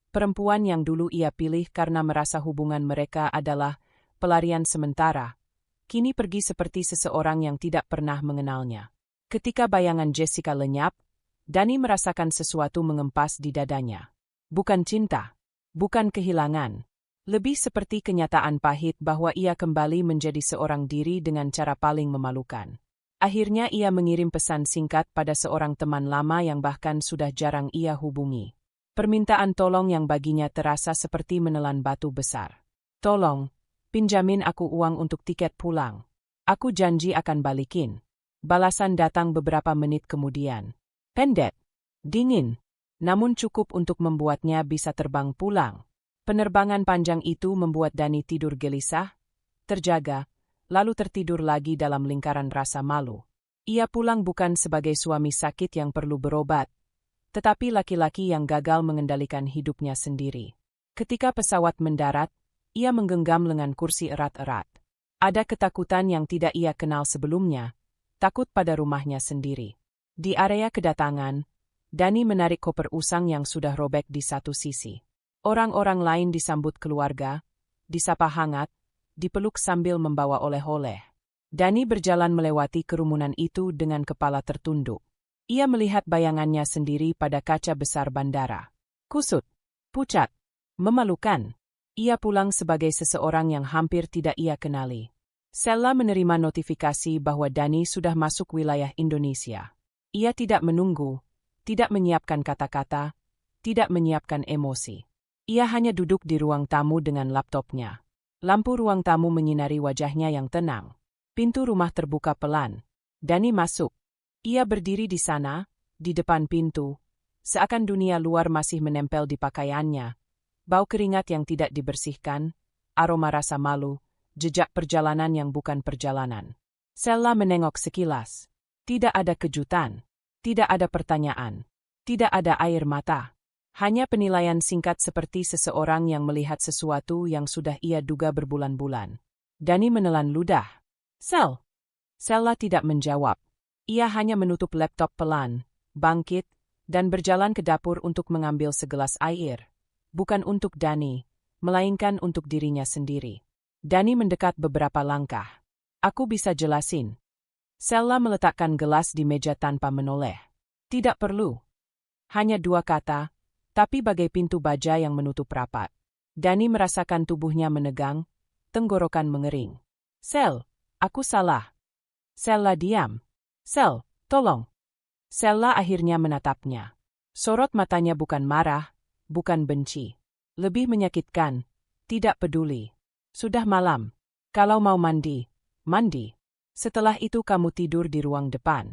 Perempuan yang dulu ia pilih karena merasa hubungan mereka adalah pelarian sementara, kini pergi seperti seseorang yang tidak pernah mengenalnya. Ketika bayangan Jessica lenyap, Dani merasakan sesuatu mengempas di dadanya. Bukan cinta, bukan kehilangan. Lebih seperti kenyataan pahit bahwa ia kembali menjadi seorang diri dengan cara paling memalukan. Akhirnya ia mengirim pesan singkat pada seorang teman lama yang bahkan sudah jarang ia hubungi. Permintaan tolong yang baginya terasa seperti menelan batu besar. Tolong, pinjamin aku uang untuk tiket pulang. Aku janji akan balikin. Balasan datang beberapa menit kemudian. Pendek, dingin, namun cukup untuk membuatnya bisa terbang pulang. Penerbangan panjang itu membuat Dani tidur gelisah, terjaga, lalu tertidur lagi dalam lingkaran rasa malu. Ia pulang bukan sebagai suami sakit yang perlu berobat, tetapi laki-laki yang gagal mengendalikan hidupnya sendiri. Ketika pesawat mendarat, ia menggenggam lengan kursi erat-erat. Ada ketakutan yang tidak ia kenal sebelumnya, takut pada rumahnya sendiri. Di area kedatangan, Dani menarik koper usang yang sudah robek di satu sisi. Orang-orang lain disambut keluarga, disapa hangat, dipeluk sambil membawa oleh-oleh. Dani berjalan melewati kerumunan itu dengan kepala tertunduk. Ia melihat bayangannya sendiri pada kaca besar bandara. Kusut, pucat, memalukan. Ia pulang sebagai seseorang yang hampir tidak ia kenali. Sella menerima notifikasi bahwa Dani sudah masuk wilayah Indonesia. Ia tidak menunggu, tidak menyiapkan kata-kata, tidak menyiapkan emosi. Ia hanya duduk di ruang tamu dengan laptopnya. Lampu ruang tamu menyinari wajahnya yang tenang. Pintu rumah terbuka pelan. Dani masuk. Ia berdiri di sana, di depan pintu, seakan dunia luar masih menempel di pakaiannya. Bau keringat yang tidak dibersihkan, aroma rasa malu, jejak perjalanan yang bukan perjalanan. Sella menengok sekilas. Tidak ada kejutan, tidak ada pertanyaan, tidak ada air mata. Hanya penilaian singkat seperti seseorang yang melihat sesuatu yang sudah ia duga berbulan-bulan. Dani menelan ludah. Sella tidak menjawab. Ia hanya menutup laptop pelan, bangkit, dan berjalan ke dapur untuk mengambil segelas air. Bukan untuk Dani, melainkan untuk dirinya sendiri. Dani mendekat beberapa langkah. Aku bisa jelasin. Sella meletakkan gelas di meja tanpa menoleh. Tidak perlu. Hanya 2 kata, tapi bagai pintu baja yang menutup rapat. Dani merasakan tubuhnya menegang, tenggorokan mengering. Aku salah. Sella diam. Tolong. Sella akhirnya menatapnya. Sorot matanya bukan marah, bukan benci. Lebih menyakitkan, tidak peduli. Sudah malam. Kalau mau mandi, mandi. Setelah itu kamu tidur di ruang depan.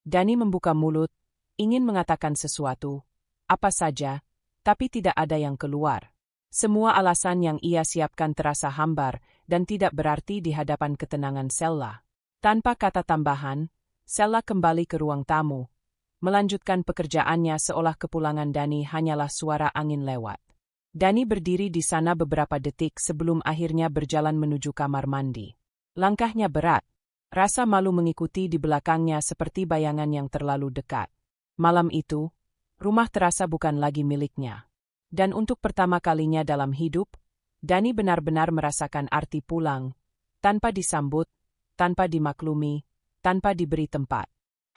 Dani membuka mulut, ingin mengatakan sesuatu, apa saja, tapi tidak ada yang keluar. Semua alasan yang ia siapkan terasa hambar dan tidak berarti di hadapan ketenangan Sella. Tanpa kata tambahan, Sella kembali ke ruang tamu, melanjutkan pekerjaannya seolah kepulangan Dani hanyalah suara angin lewat. Dani berdiri di sana beberapa detik sebelum akhirnya berjalan menuju kamar mandi. Langkahnya berat, rasa malu mengikuti di belakangnya seperti bayangan yang terlalu dekat. Malam itu, rumah terasa bukan lagi miliknya. Dan untuk pertama kalinya dalam hidup, Dani benar-benar merasakan arti pulang, tanpa disambut, tanpa dimaklumi, tanpa diberi tempat.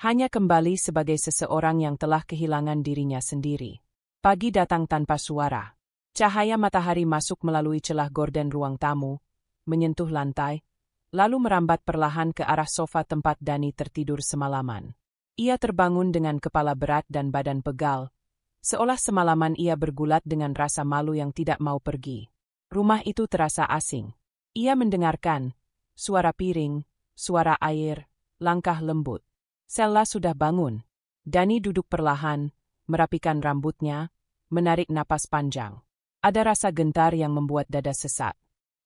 Hanya kembali sebagai seseorang yang telah kehilangan dirinya sendiri. Pagi datang tanpa suara. Cahaya matahari masuk melalui celah gorden ruang tamu, menyentuh lantai, lalu merambat perlahan ke arah sofa tempat Dani tertidur semalaman. Ia terbangun dengan kepala berat dan badan pegal, seolah semalaman ia bergulat dengan rasa malu yang tidak mau pergi. Rumah itu terasa asing. Ia mendengarkan suara piring, suara air, langkah lembut. Sella sudah bangun. Dani duduk perlahan, merapikan rambutnya, menarik napas panjang. Ada rasa gentar yang membuat dada sesak.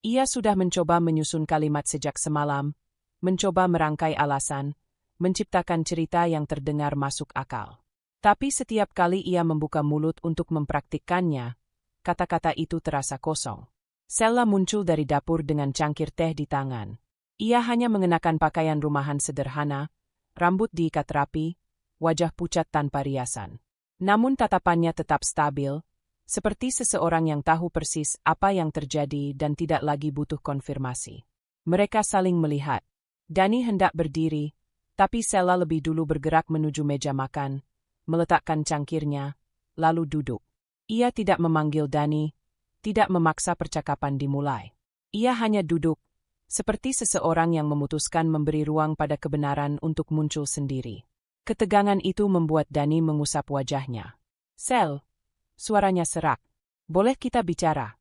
Ia sudah mencoba menyusun kalimat sejak semalam, mencoba merangkai alasan, menciptakan cerita yang terdengar masuk akal. Tapi setiap kali ia membuka mulut untuk mempraktikkannya, kata-kata itu terasa kosong. Sella muncul dari dapur dengan cangkir teh di tangan. Ia hanya mengenakan pakaian rumahan sederhana, rambut diikat rapi, wajah pucat tanpa riasan. Namun tatapannya tetap stabil, seperti seseorang yang tahu persis apa yang terjadi dan tidak lagi butuh konfirmasi. Mereka saling melihat. Dani hendak berdiri, tapi Sella lebih dulu bergerak menuju meja makan, meletakkan cangkirnya, lalu duduk. Ia tidak memanggil Dani, tidak memaksa percakapan dimulai. Ia hanya duduk, seperti seseorang yang memutuskan memberi ruang pada kebenaran untuk muncul sendiri. Ketegangan itu membuat Dani mengusap wajahnya. "Sel," suaranya serak. "Boleh kita bicara?"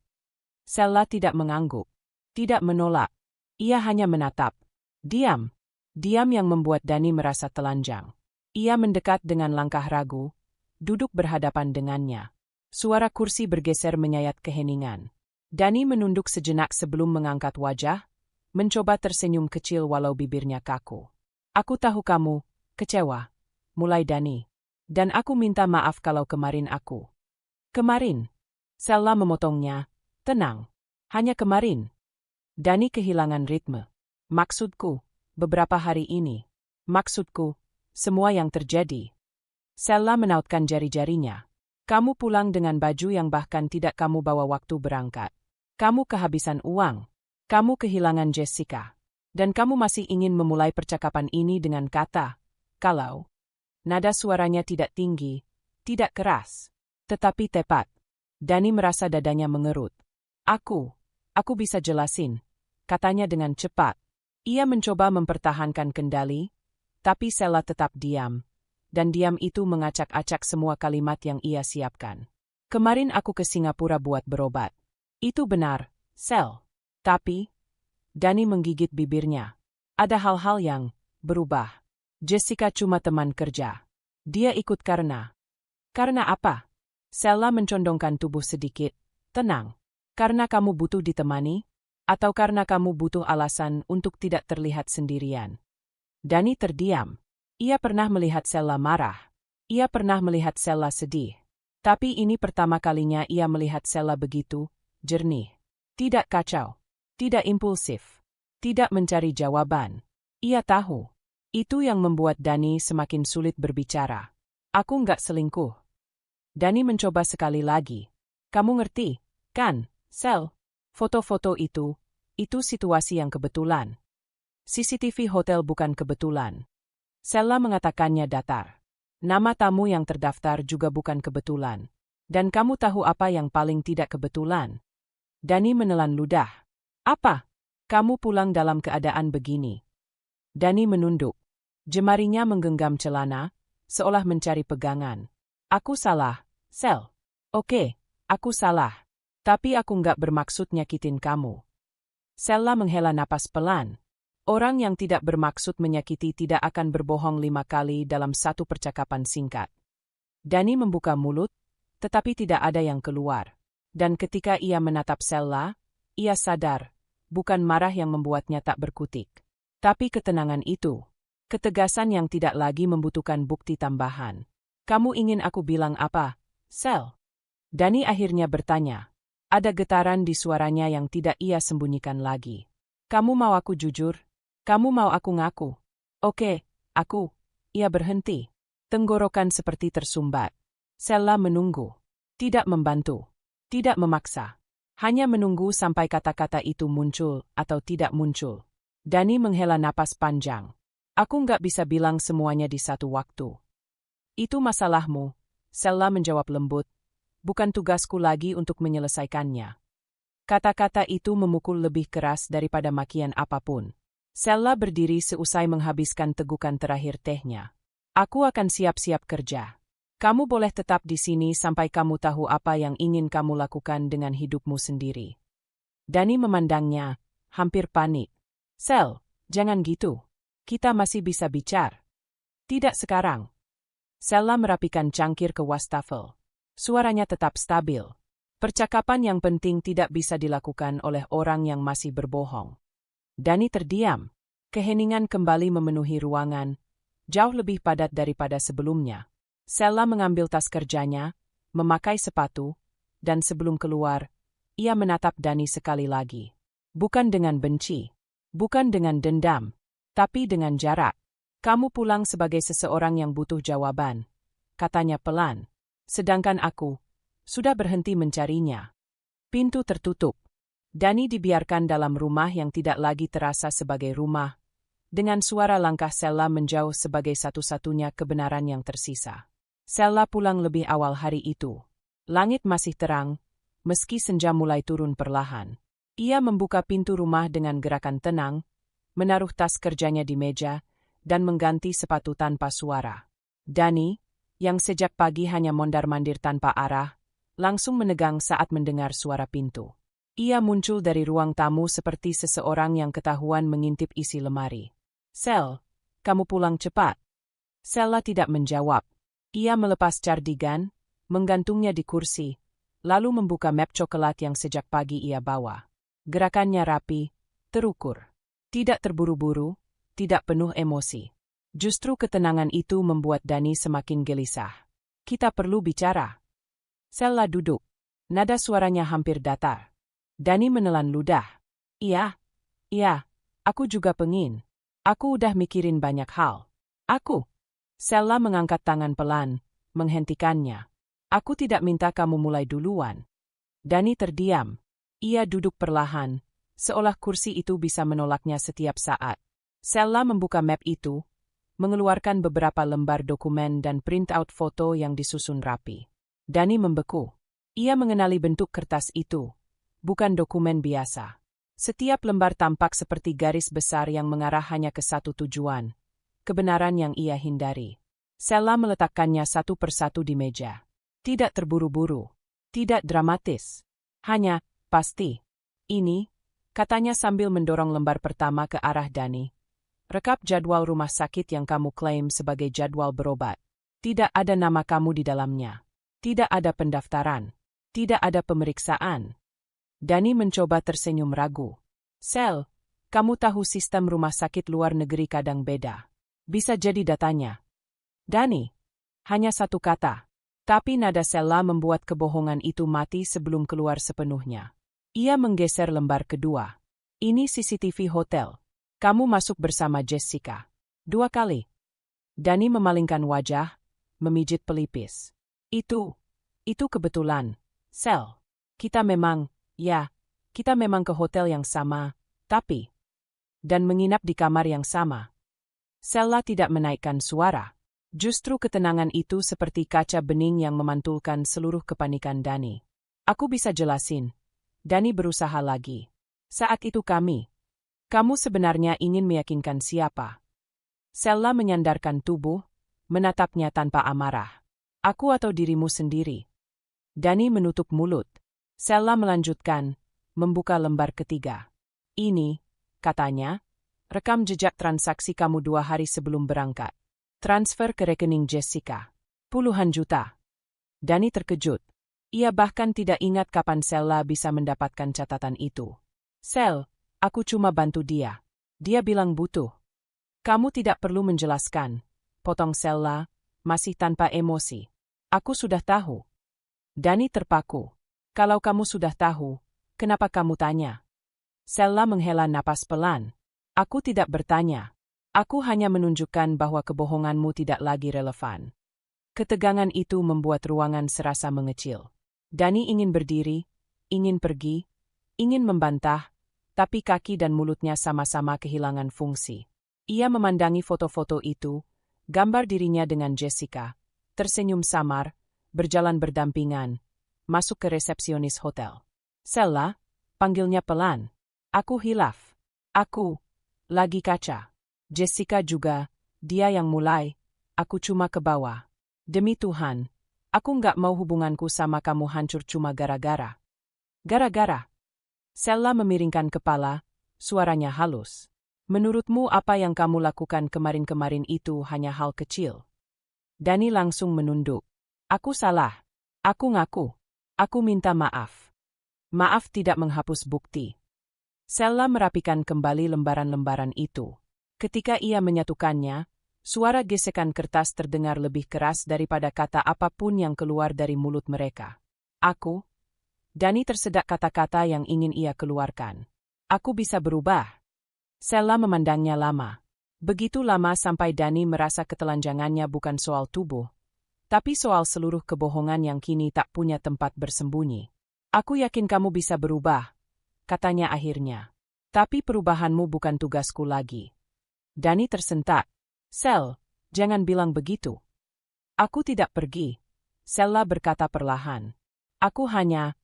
Sella tidak mengangguk, tidak menolak. Ia hanya menatap. Diam. Diam yang membuat Dani merasa telanjang. Ia mendekat dengan langkah ragu, duduk berhadapan dengannya. Suara kursi bergeser menyayat keheningan. Dani menunduk sejenak sebelum mengangkat wajah, mencoba tersenyum kecil walau bibirnya kaku. "Aku tahu kamu kecewa," mulai Dani. "Dan aku minta maaf kalau kemarin aku..." "Kemarin?" Sella memotongnya. "Tenang. Hanya kemarin." Dani kehilangan ritme. "Maksudku, beberapa hari ini. Maksudku, semua yang terjadi." Sella menautkan jari-jarinya. "Kamu pulang dengan baju yang bahkan tidak kamu bawa waktu berangkat. Kamu kehabisan uang. Kamu kehilangan Jessica. Dan kamu masih ingin memulai percakapan ini dengan kata, 'kalau'." Nada suaranya tidak tinggi, tidak keras, tetapi tepat. Dani merasa dadanya mengerut. Aku bisa jelasin," katanya dengan cepat. Ia mencoba mempertahankan kendali, tapi Sella tetap diam. Dan diam itu mengacak-acak semua kalimat yang ia siapkan. "Kemarin aku ke Singapura buat berobat." "Itu benar, Sel. Tapi..." Dani menggigit bibirnya. "Ada hal-hal yang berubah. Jessica cuma teman kerja. Dia ikut karena..." "Karena apa?" Sella mencondongkan tubuh sedikit. "Tenang. Karena kamu butuh ditemani? Atau karena kamu butuh alasan untuk tidak terlihat sendirian?" Dani terdiam. Ia pernah melihat Sella marah. Ia pernah melihat Sella sedih. Tapi ini pertama kalinya ia melihat Sella begitu jernih. Tidak kacau. Tidak impulsif. Tidak mencari jawaban. Ia tahu. Itu yang membuat Dani semakin sulit berbicara. "Aku nggak selingkuh." Dani mencoba sekali lagi. "Kamu ngerti, kan, Sel? Foto-foto itu situasi yang kebetulan. CCTV hotel bukan kebetulan." Sella mengatakannya datar. "Nama tamu yang terdaftar juga bukan kebetulan. Dan kamu tahu apa yang paling tidak kebetulan?" Dani menelan ludah. "Apa?" "Kamu pulang dalam keadaan begini." Dani menunduk. Jemarinya menggenggam celana, seolah mencari pegangan. "Aku salah, Sel." "Oke, aku salah. Tapi aku nggak bermaksud nyakitin kamu." Sella menghela napas pelan. Orang yang tidak bermaksud menyakiti tidak akan berbohong 5 kali dalam satu percakapan singkat. Dani membuka mulut, tetapi tidak ada yang keluar. Dan ketika ia menatap Sella, ia sadar, bukan marah yang membuatnya tak berkutik. Tapi ketenangan itu. Ketegasan yang tidak lagi membutuhkan bukti tambahan. "Kamu ingin aku bilang apa, Sel?" Dani akhirnya bertanya. Ada getaran di suaranya yang tidak ia sembunyikan lagi. "Kamu mau aku jujur? Kamu mau aku ngaku?" "Oke, aku..." Ia berhenti. Tenggorokan seperti tersumbat. Sella menunggu. Tidak membantu. Tidak memaksa. Hanya menunggu sampai kata-kata itu muncul atau tidak muncul. Dani menghela napas panjang. Aku nggak bisa bilang semuanya di satu waktu. Itu masalahmu, Sella menjawab lembut. Bukan tugasku lagi untuk menyelesaikannya. Kata-kata itu memukul lebih keras daripada makian apapun. Sella berdiri seusai menghabiskan tegukan terakhir tehnya. Aku akan siap-siap kerja. Kamu boleh tetap di sini sampai kamu tahu apa yang ingin kamu lakukan dengan hidupmu sendiri. Dani memandangnya, hampir panik. Sel, jangan gitu. Kita masih bisa bicara. Tidak sekarang. Sella merapikan cangkir ke wastafel. Suaranya tetap stabil. Percakapan yang penting tidak bisa dilakukan oleh orang yang masih berbohong. Dani terdiam. Keheningan kembali memenuhi ruangan, jauh lebih padat daripada sebelumnya. Sella mengambil tas kerjanya, memakai sepatu, dan sebelum keluar, ia menatap Dani sekali lagi. Bukan dengan benci, bukan dengan dendam, tapi dengan jarak. Kamu pulang sebagai seseorang yang butuh jawaban, katanya pelan. Sedangkan aku sudah berhenti mencarinya. Pintu tertutup. Dani dibiarkan dalam rumah yang tidak lagi terasa sebagai rumah. Dengan suara langkah Sella menjauh sebagai satu-satunya kebenaran yang tersisa. Sella pulang lebih awal hari itu. Langit masih terang, meski senja mulai turun perlahan. Ia membuka pintu rumah dengan gerakan tenang, menaruh tas kerjanya di meja, dan mengganti sepatu tanpa suara. Dani, yang sejak pagi hanya mondar-mandir tanpa arah, langsung menegang saat mendengar suara pintu. Ia muncul dari ruang tamu seperti seseorang yang ketahuan mengintip isi lemari. Sel, kamu pulang cepat. Sella tidak menjawab. Ia melepas cardigan, menggantungnya di kursi, lalu membuka map coklat yang sejak pagi ia bawa. Gerakannya rapi, terukur. Tidak terburu-buru, tidak penuh emosi. Justru ketenangan itu membuat Dani semakin gelisah. Kita perlu bicara. Sella duduk. Nada suaranya hampir datar. Dani menelan ludah. Iya, aku juga pengin. Aku udah mikirin banyak hal. Aku. Sella mengangkat tangan pelan, menghentikannya. Aku tidak minta kamu mulai duluan. Dani terdiam. Ia duduk perlahan, seolah kursi itu bisa menolaknya setiap saat. Sella membuka map itu, mengeluarkan beberapa lembar dokumen dan print-out foto yang disusun rapi. Dani membeku. Ia mengenali bentuk kertas itu. Bukan dokumen biasa. Setiap lembar tampak seperti garis besar yang mengarah hanya ke satu tujuan. Kebenaran yang ia hindari. Sella meletakkannya satu persatu di meja. Tidak terburu-buru. Tidak dramatis. Hanya, pasti. Ini, katanya sambil mendorong lembar pertama ke arah Dani. Rekap jadwal rumah sakit yang kamu klaim sebagai jadwal berobat. Tidak ada nama kamu di dalamnya. Tidak ada pendaftaran. Tidak ada pemeriksaan. Dani mencoba tersenyum ragu. Sel, kamu tahu sistem rumah sakit luar negeri kadang beda. Bisa jadi datanya. Dani, hanya satu kata. Tapi nada Sella membuat kebohongan itu mati sebelum keluar sepenuhnya. Ia menggeser lembar kedua. Ini CCTV hotel. Kamu masuk bersama Jessica. 2 kali. Dani memalingkan wajah, memijit pelipis. Itu kebetulan. Sel, kita memang ke hotel yang sama, tapi... Dan menginap di kamar yang sama. Sella tidak menaikkan suara. Justru ketenangan itu seperti kaca bening yang memantulkan seluruh kepanikan Dani. Aku bisa jelasin. Dani berusaha lagi. Saat itu kamu sebenarnya ingin meyakinkan siapa? Sella menyandarkan tubuh, menatapnya tanpa amarah. Aku atau dirimu sendiri? Dani menutup mulut. Sella melanjutkan, membuka lembar ketiga. Ini, katanya, rekam jejak transaksi kamu 2 hari sebelum berangkat. Transfer ke rekening Jessica. Puluhan juta. Dani terkejut. Ia bahkan tidak ingat kapan Sella bisa mendapatkan catatan itu. Sel, aku cuma bantu dia. Dia bilang butuh. Kamu tidak perlu menjelaskan. Potong Sella, masih tanpa emosi. Aku sudah tahu. Dani terpaku. Kalau kamu sudah tahu, kenapa kamu tanya? Sella menghela napas pelan. Aku tidak bertanya. Aku hanya menunjukkan bahwa kebohonganmu tidak lagi relevan. Ketegangan itu membuat ruangan serasa mengecil. Dani ingin berdiri, ingin pergi, ingin membantah, tapi kaki dan mulutnya sama-sama kehilangan fungsi. Ia memandangi foto-foto itu, gambar dirinya dengan Jessica, tersenyum samar, berjalan berdampingan, masuk ke resepsionis hotel. Sella, panggilnya pelan. Aku hilaf. Aku, lagi kaca. Jessica juga, dia yang mulai, aku cuma ke bawah. Demi Tuhan, aku nggak mau hubunganku sama kamu hancur cuma gara-gara. Gara-gara. Sella memiringkan kepala, suaranya halus. Menurutmu apa yang kamu lakukan kemarin-kemarin itu hanya hal kecil? Dani langsung menunduk. Aku salah. Aku ngaku. Aku minta maaf. Maaf tidak menghapus bukti. Sella merapikan kembali lembaran-lembaran itu. Ketika ia menyatukannya, suara gesekan kertas terdengar lebih keras daripada kata apapun yang keluar dari mulut mereka. Aku? Dani tersedak kata-kata yang ingin ia keluarkan. Aku bisa berubah. Sella memandangnya lama. Begitu lama sampai Dani merasa ketelanjangannya bukan soal tubuh, tapi soal seluruh kebohongan yang kini tak punya tempat bersembunyi. Aku yakin kamu bisa berubah, katanya akhirnya. Tapi perubahanmu bukan tugasku lagi. Dani tersentak. Sel, jangan bilang begitu. Aku tidak pergi. Sella berkata perlahan. Aku hanya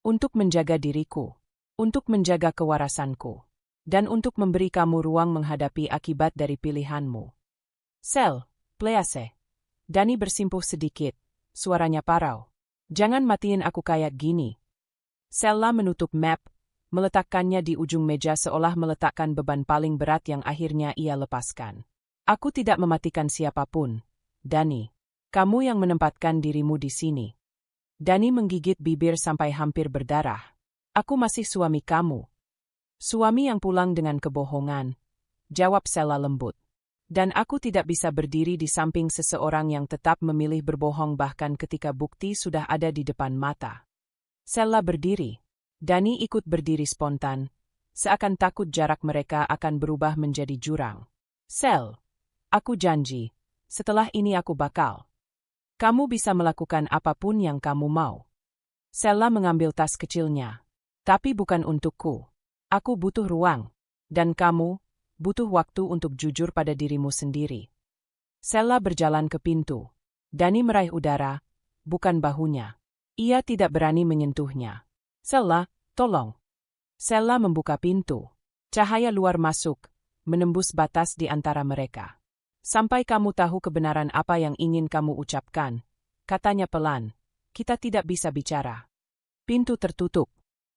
untuk menjaga diriku, untuk menjaga kewarasanku. Dan untuk memberi kamu ruang menghadapi akibat dari pilihanmu. Sel, please. Dani bersimpuh sedikit, suaranya parau. Jangan matiin aku kayak gini. Sella menutup map, meletakkannya di ujung meja seolah meletakkan beban paling berat yang akhirnya ia lepaskan. Aku tidak mematikan siapapun, Dani. Kamu yang menempatkan dirimu di sini. Dani menggigit bibir sampai hampir berdarah. Aku masih suami kamu. Suami yang pulang dengan kebohongan, jawab Sella lembut. Dan aku tidak bisa berdiri di samping seseorang yang tetap memilih berbohong bahkan ketika bukti sudah ada di depan mata. Sella berdiri. Dani ikut berdiri spontan, seakan takut jarak mereka akan berubah menjadi jurang. Sel, aku janji, setelah ini aku bakal. Kamu bisa melakukan apapun yang kamu mau. Sella mengambil tas kecilnya. Tapi bukan untukku. Aku butuh ruang, dan kamu butuh waktu untuk jujur pada dirimu sendiri. Sella berjalan ke pintu. Dani meraih udara, bukan bahunya. Ia tidak berani menyentuhnya. Sella, tolong. Sella membuka pintu. Cahaya luar masuk, menembus batas di antara mereka. Sampai kamu tahu kebenaran apa yang ingin kamu ucapkan, katanya pelan, kita tidak bisa bicara. Pintu tertutup.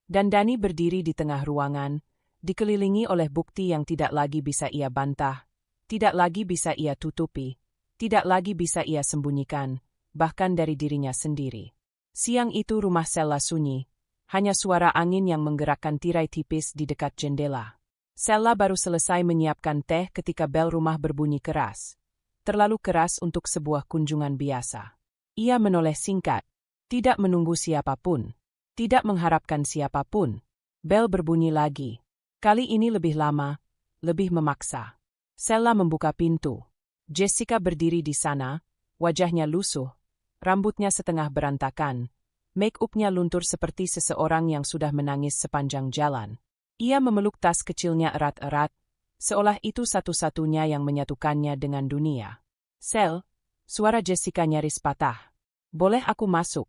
Dan Dani berdiri di tengah ruangan, dikelilingi oleh bukti yang tidak lagi bisa ia bantah, tidak lagi bisa ia tutupi, tidak lagi bisa ia sembunyikan, bahkan dari dirinya sendiri. Siang itu rumah Sella sunyi, hanya suara angin yang menggerakkan tirai tipis di dekat jendela. Sella baru selesai menyiapkan teh ketika bel rumah berbunyi keras. Terlalu keras untuk sebuah kunjungan biasa. Ia menoleh singkat, tidak menunggu siapapun. Tidak mengharapkan siapapun. Bel berbunyi lagi. Kali ini lebih lama, lebih memaksa. Sella membuka pintu. Jessica berdiri di sana, wajahnya lusuh, rambutnya setengah berantakan, make-upnya luntur seperti seseorang yang sudah menangis sepanjang jalan. Ia memeluk tas kecilnya erat-erat, seolah itu satu-satunya yang menyatukannya dengan dunia. Sel, suara Jessica nyaris patah. Boleh aku masuk?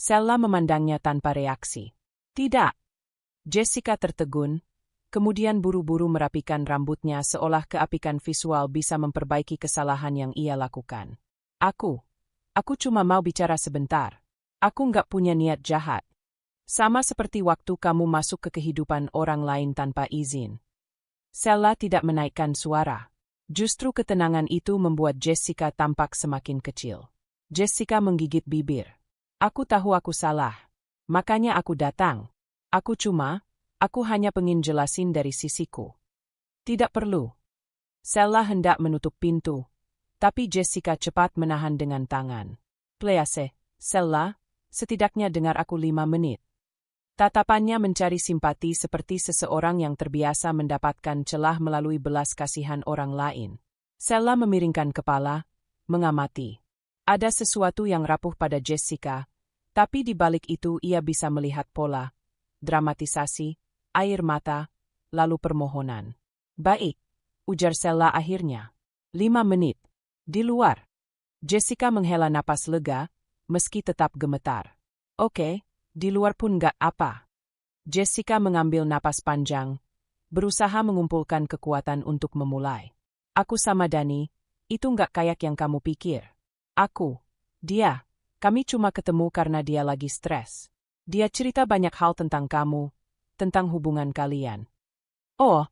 Sella memandangnya tanpa reaksi. Tidak. Jessica tertegun, kemudian buru-buru merapikan rambutnya seolah keapikan visual bisa memperbaiki kesalahan yang ia lakukan. Aku cuma mau bicara sebentar. Aku nggak punya niat jahat. Sama seperti waktu kamu masuk ke kehidupan orang lain tanpa izin. Sella tidak menaikkan suara. Justru ketenangan itu membuat Jessica tampak semakin kecil. Jessica menggigit bibir. Aku tahu aku salah. Makanya aku datang. Aku hanya pengen jelasin dari sisiku. Tidak perlu. Sella hendak menutup pintu, tapi Jessica cepat menahan dengan tangan. Please, Sella, setidaknya dengar aku 5 menit. Tatapannya mencari simpati seperti seseorang yang terbiasa mendapatkan celah melalui belas kasihan orang lain. Sella memiringkan kepala, mengamati. Ada sesuatu yang rapuh pada Jessica, tapi di balik itu ia bisa melihat pola, dramatisasi, air mata, lalu permohonan. Baik, ujar Sella akhirnya. 5 menit. Di luar. Jessica menghela napas lega, meski tetap gemetar. Oke, di luar pun gak apa. Jessica mengambil napas panjang, berusaha mengumpulkan kekuatan untuk memulai. Aku sama Dani, itu gak kayak yang kamu pikir. Dia, kami cuma ketemu karena dia lagi stres. Dia cerita banyak hal tentang kamu, tentang hubungan kalian. Oh,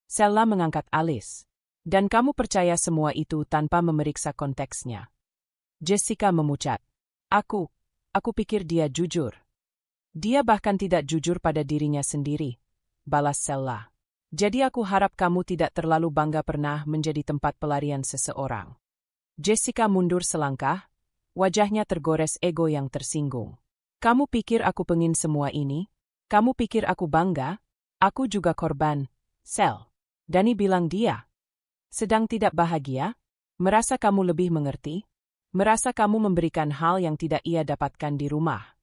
Sella mengangkat alis. Dan kamu percaya semua itu tanpa memeriksa konteksnya. Jessica memucat. Aku pikir dia jujur. Dia bahkan tidak jujur pada dirinya sendiri, balas Sella. Jadi aku harap kamu tidak terlalu bangga pernah menjadi tempat pelarian seseorang. Jessica mundur selangkah, wajahnya tergores ego yang tersinggung. Kamu pikir aku pengin semua ini? Kamu pikir aku bangga? Aku juga korban, Sel. Dani bilang dia sedang tidak bahagia? Merasa kamu lebih mengerti? Merasa kamu memberikan hal yang tidak ia dapatkan di rumah?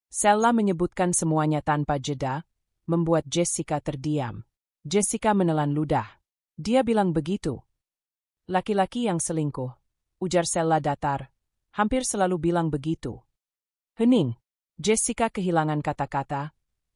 Sella menyebutkan semuanya tanpa jeda, membuat Jessica terdiam. Jessica menelan ludah. Dia bilang begitu. Laki-laki yang selingkuh, ujar Sella datar, hampir selalu bilang begitu. Hening. Jessica kehilangan kata-kata,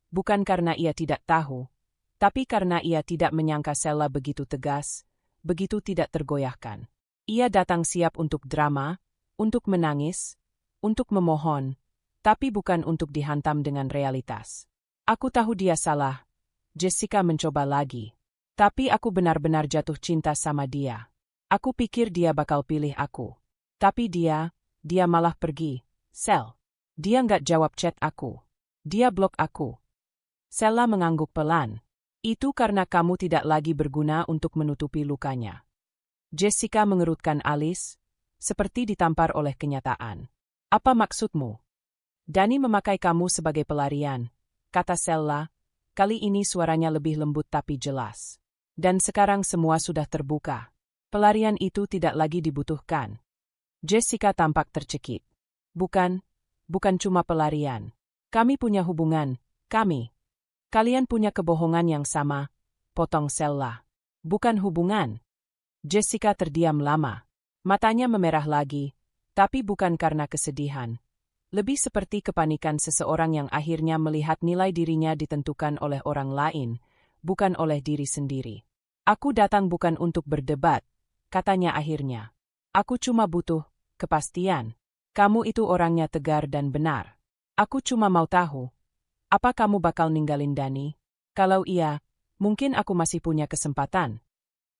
bukan karena ia tidak tahu, tapi karena ia tidak menyangka Sella begitu tegas, begitu tidak tergoyahkan. Ia datang siap untuk drama, untuk menangis, untuk memohon, tapi bukan untuk dihantam dengan realitas. Aku tahu dia salah. Jessica mencoba lagi. Tapi aku benar-benar jatuh cinta sama dia. Aku pikir dia bakal pilih aku. Tapi dia malah pergi. Sel. Dia nggak jawab chat aku. Dia blok aku. Sella mengangguk pelan. Itu karena kamu tidak lagi berguna untuk menutupi lukanya. Jessica mengerutkan alis, seperti ditampar oleh kenyataan. Apa maksudmu? Dani memakai kamu sebagai pelarian, kata Sella, kali ini suaranya lebih lembut tapi jelas. Dan sekarang semua sudah terbuka. Pelarian itu tidak lagi dibutuhkan. Jessica tampak tercekik. Bukan cuma pelarian. Kami punya hubungan, Kalian punya kebohongan yang sama, potong Sella. Bukan hubungan. Jessica terdiam lama. Matanya memerah lagi, tapi bukan karena kesedihan. Lebih seperti kepanikan seseorang yang akhirnya melihat nilai dirinya ditentukan oleh orang lain, bukan oleh diri sendiri. Aku datang bukan untuk berdebat, katanya akhirnya. Aku cuma butuh kepastian. Kamu itu orangnya tegar dan benar. Aku cuma mau tahu. Apa kamu bakal ninggalin Dani? Kalau iya, mungkin aku masih punya kesempatan.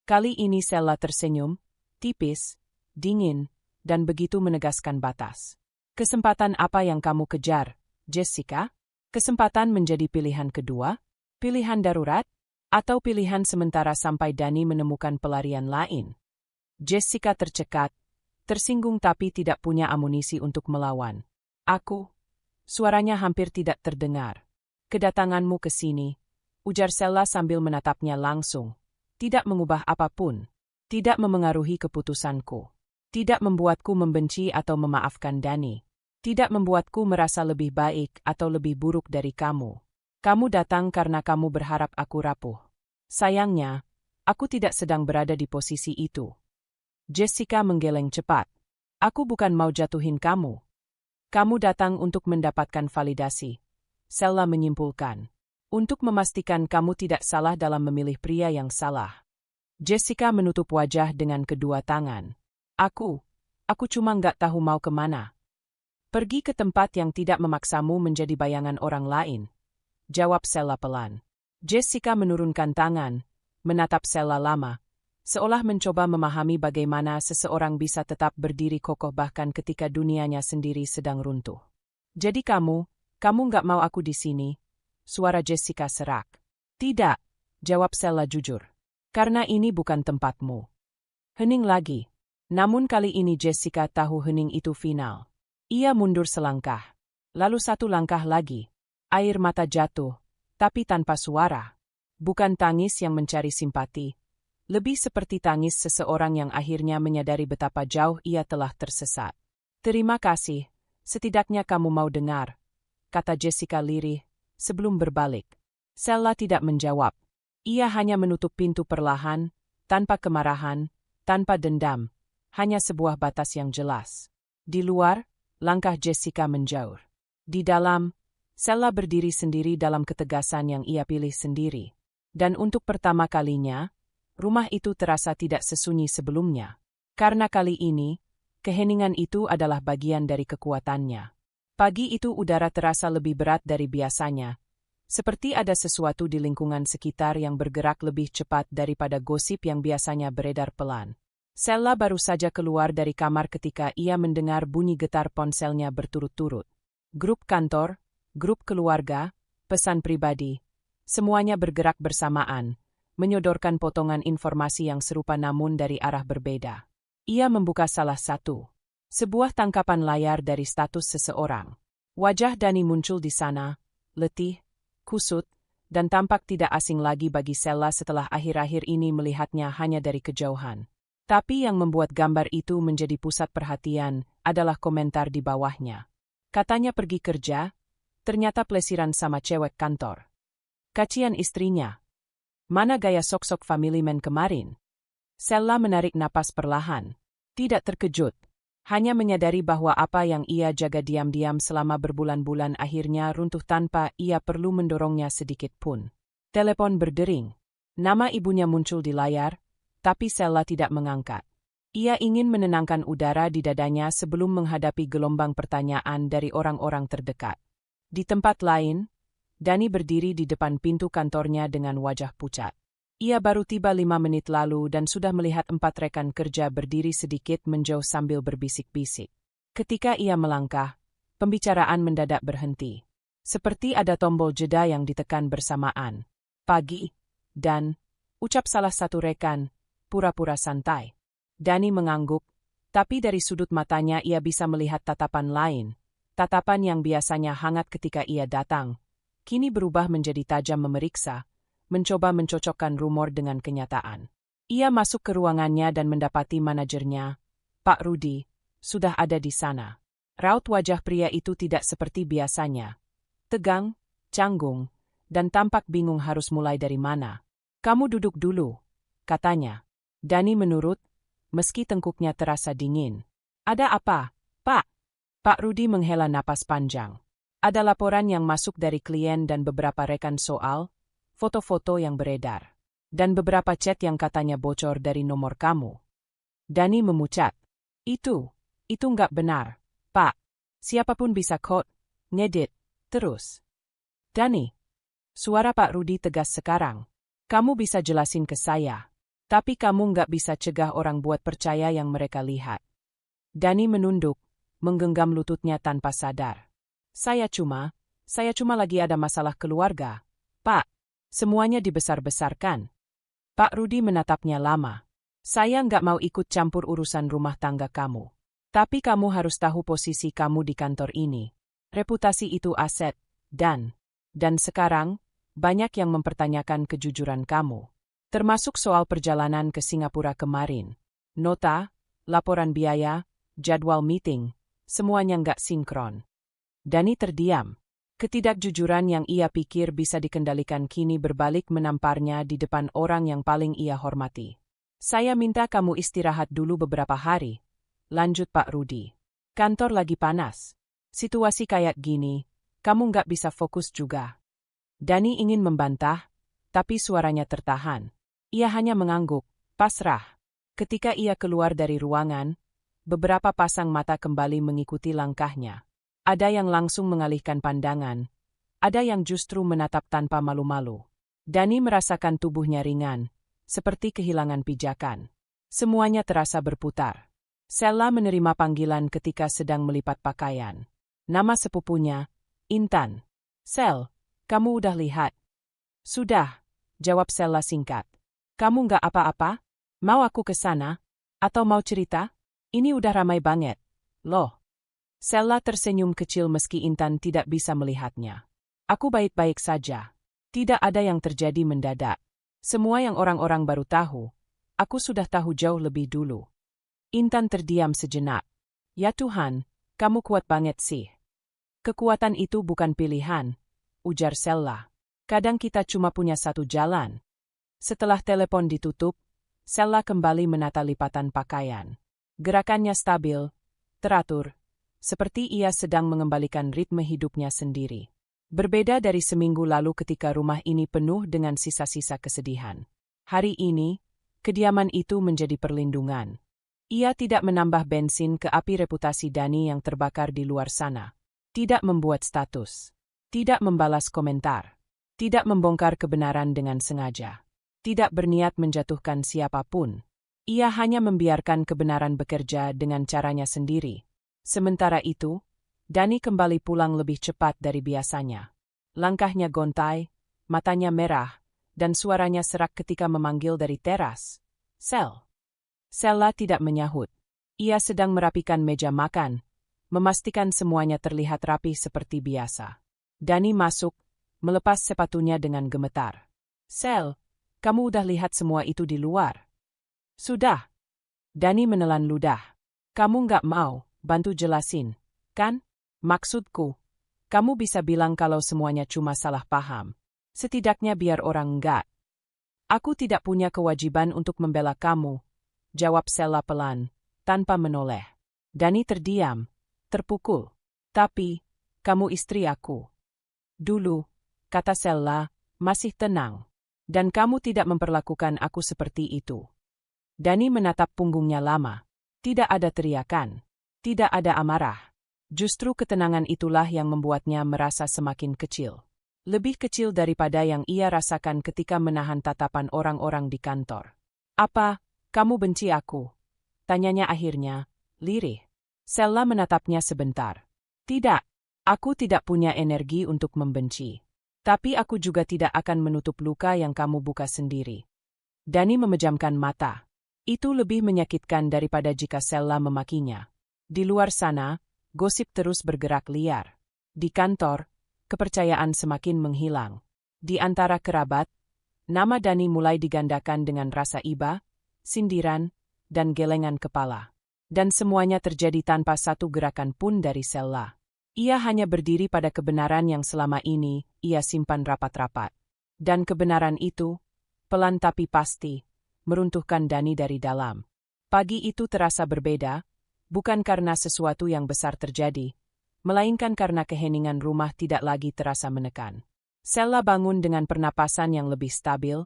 Kali ini Sella tersenyum, tipis, dingin, dan begitu menegaskan batas. Kesempatan apa yang kamu kejar, Jessica? Kesempatan menjadi pilihan kedua? Pilihan darurat? Atau pilihan sementara sampai Dani menemukan pelarian lain? Jessica tercekat, tersinggung tapi tidak punya amunisi untuk melawan. Suaranya hampir tidak terdengar. Kedatanganmu ke sini, ujar Sella sambil menatapnya langsung, tidak mengubah apapun, tidak memengaruhi keputusanku, tidak membuatku membenci atau memaafkan Dani, tidak membuatku merasa lebih baik atau lebih buruk dari kamu. Kamu datang karena kamu berharap aku rapuh. Sayangnya, aku tidak sedang berada di posisi itu. Jessica menggeleng cepat. Aku bukan mau jatuhin kamu. Kamu datang untuk mendapatkan validasi, Sella menyimpulkan. Untuk memastikan kamu tidak salah dalam memilih pria yang salah. Jessica menutup wajah dengan kedua tangan. Aku cuma nggak tahu mau kemana. Pergi ke tempat yang tidak memaksamu menjadi bayangan orang lain, jawab Sella pelan. Jessica menurunkan tangan, menatap Sella lama, seolah mencoba memahami bagaimana seseorang bisa tetap berdiri kokoh bahkan ketika dunianya sendiri sedang runtuh. Jadi kamu nggak mau aku di sini? Suara Jessica serak. Tidak, jawab Sella jujur. Karena ini bukan tempatmu. Hening lagi. Namun kali ini Jessica tahu hening itu final. Ia mundur selangkah. Lalu satu langkah lagi. Air mata jatuh, tapi tanpa suara. Bukan tangis yang mencari simpati. Lebih seperti tangis seseorang yang akhirnya menyadari betapa jauh ia telah tersesat. Terima kasih, setidaknya kamu mau dengar, kata Jessica lirih, sebelum berbalik. Sella tidak menjawab. Ia hanya menutup pintu perlahan, tanpa kemarahan, tanpa dendam, hanya sebuah batas yang jelas. Di luar, langkah Jessica menjauh. Di dalam, Sella berdiri sendiri dalam ketegasan yang ia pilih sendiri. Dan untuk pertama kalinya, rumah itu terasa tidak sesunyi sebelumnya. Karena kali ini, keheningan itu adalah bagian dari kekuatannya. Pagi itu udara terasa lebih berat dari biasanya. Seperti ada sesuatu di lingkungan sekitar yang bergerak lebih cepat daripada gosip yang biasanya beredar pelan. Sella baru saja keluar dari kamar ketika ia mendengar bunyi getar ponselnya berturut-turut. Grup kantor, grup keluarga, pesan pribadi, semuanya bergerak bersamaan, menyodorkan potongan informasi yang serupa namun dari arah berbeda. Ia membuka salah satu. Sebuah tangkapan layar dari status seseorang. Wajah Dani muncul di sana, letih, kusut, dan tampak tidak asing lagi bagi Sella setelah akhir-akhir ini melihatnya hanya dari kejauhan. Tapi yang membuat gambar itu menjadi pusat perhatian adalah komentar di bawahnya. Katanya pergi kerja, ternyata plesiran sama cewek kantor. Kacian istrinya. Mana gaya sok-sok family man kemarin? Sella menarik napas perlahan. Tidak terkejut. Hanya menyadari bahwa apa yang ia jaga diam-diam selama berbulan-bulan akhirnya runtuh tanpa ia perlu mendorongnya sedikit pun. Telepon berdering. Nama ibunya muncul di layar, tapi Sella tidak mengangkat. Ia ingin menenangkan udara di dadanya sebelum menghadapi gelombang pertanyaan dari orang-orang terdekat. Di tempat lain, Dani berdiri di depan pintu kantornya dengan wajah pucat. Ia baru tiba 5 menit lalu dan sudah melihat 4 rekan kerja berdiri sedikit menjauh sambil berbisik-bisik. Ketika ia melangkah, pembicaraan mendadak berhenti. Seperti ada tombol jeda yang ditekan bersamaan. Pagi, dan, ucap salah satu rekan, pura-pura santai. Dani mengangguk, tapi dari sudut matanya ia bisa melihat tatapan lain. Tatapan yang biasanya hangat ketika ia datang, kini berubah menjadi tajam memeriksa, mencoba mencocokkan rumor dengan kenyataan. Ia masuk ke ruangannya dan mendapati manajernya, Pak Rudi, sudah ada di sana. Raut wajah pria itu tidak seperti biasanya. Tegang, canggung, dan tampak bingung harus mulai dari mana. Kamu duduk dulu, katanya. Dani menurut, meski tengkuknya terasa dingin. Ada apa, Pak? Pak Rudi menghela napas panjang. Ada laporan yang masuk dari klien dan beberapa rekan soal foto-foto yang beredar, dan beberapa chat yang katanya bocor dari nomor kamu. Dani memucat. Itu nggak benar, Pak. Siapapun bisa kok ngedit, terus. Dani, suara Pak Rudi tegas sekarang. Kamu bisa jelasin ke saya, tapi kamu nggak bisa cegah orang buat percaya yang mereka lihat. Dani menunduk, menggenggam lututnya tanpa sadar. Saya cuma lagi ada masalah keluarga, Pak. Semuanya dibesar-besarkan. Pak Rudi menatapnya lama. Saya nggak mau ikut campur urusan rumah tangga kamu. Tapi kamu harus tahu posisi kamu di kantor ini. Reputasi itu aset, dan sekarang, banyak yang mempertanyakan kejujuran kamu. Termasuk soal perjalanan ke Singapura kemarin. Nota, laporan biaya, jadwal meeting, semuanya nggak sinkron. Dani terdiam. Ketidakjujuran yang ia pikir bisa dikendalikan kini berbalik menamparnya di depan orang yang paling ia hormati. Saya minta kamu istirahat dulu beberapa hari, lanjut Pak Rudi. Kantor lagi panas. Situasi kayak gini, kamu nggak bisa fokus juga. Dani ingin membantah, tapi suaranya tertahan. Ia hanya mengangguk, pasrah. Ketika ia keluar dari ruangan, beberapa pasang mata kembali mengikuti langkahnya. Ada yang langsung mengalihkan pandangan, ada yang justru menatap tanpa malu-malu. Dani merasakan tubuhnya ringan, seperti kehilangan pijakan. Semuanya terasa berputar. Sella menerima panggilan ketika sedang melipat pakaian. Nama sepupunya, Intan. Sel, kamu udah lihat? Sudah, jawab Sella singkat. Kamu nggak apa-apa? Mau aku ke sana? Atau mau cerita? Ini udah ramai banget. Loh. Sella tersenyum kecil meski Intan tidak bisa melihatnya. Aku baik-baik saja. Tidak ada yang terjadi mendadak. Semua yang orang-orang baru tahu, aku sudah tahu jauh lebih dulu. Intan terdiam sejenak. Ya Tuhan, kamu kuat banget sih. Kekuatan itu bukan pilihan, ujar Sella. Kadang kita cuma punya satu jalan. Setelah telepon ditutup, Sella kembali menata lipatan pakaian. Gerakannya stabil, teratur, seperti ia sedang mengembalikan ritme hidupnya sendiri. Berbeda dari seminggu lalu ketika rumah ini penuh dengan sisa-sisa kesedihan. Hari ini, kediaman itu menjadi perlindungan. Ia tidak menambah bensin ke api reputasi Dani yang terbakar di luar sana. Tidak membuat status. Tidak membalas komentar. Tidak membongkar kebenaran dengan sengaja. Tidak berniat menjatuhkan siapapun. Ia hanya membiarkan kebenaran bekerja dengan caranya sendiri. Sementara itu, Dani kembali pulang lebih cepat dari biasanya. Langkahnya gontai, matanya merah, dan suaranya serak ketika memanggil dari teras. Sella tidak menyahut. Ia sedang merapikan meja makan, memastikan semuanya terlihat rapi seperti biasa. Dani masuk, melepas sepatunya dengan gemetar. Kamu udah lihat semua itu di luar? Sudah. Dani menelan ludah. Kamu nggak mau bantu jelasin, kan? Maksudku, kamu bisa bilang kalau semuanya cuma salah paham. Setidaknya biar orang nggak. Aku tidak punya kewajiban untuk membela kamu, jawab Sella pelan, tanpa menoleh. Dani terdiam, terpukul. Tapi, kamu istri aku. Dulu, kata Sella, masih tenang. Dan kamu tidak memperlakukan aku seperti itu. Dani menatap punggungnya lama. Tidak ada teriakan. Tidak ada amarah. Justru ketenangan itulah yang membuatnya merasa semakin kecil. Lebih kecil daripada yang ia rasakan ketika menahan tatapan orang-orang di kantor. Apa, kamu benci aku? Tanyanya akhirnya, lirih. Sella menatapnya sebentar. Tidak, aku tidak punya energi untuk membenci. Tapi aku juga tidak akan menutup luka yang kamu buka sendiri. Dani memejamkan mata. Itu lebih menyakitkan daripada jika Sella memakinya. Di luar sana, gosip terus bergerak liar. Di kantor, kepercayaan semakin menghilang. Di antara kerabat, nama Dani mulai digandakan dengan rasa iba, sindiran, dan gelengan kepala. Dan semuanya terjadi tanpa satu gerakan pun dari Sella. Ia hanya berdiri pada kebenaran yang selama ini ia simpan rapat-rapat. Dan kebenaran itu, pelan tapi pasti, meruntuhkan Dani dari dalam. Pagi itu terasa berbeda, bukan karena sesuatu yang besar terjadi, melainkan karena keheningan rumah tidak lagi terasa menekan. Sella bangun dengan pernapasan yang lebih stabil,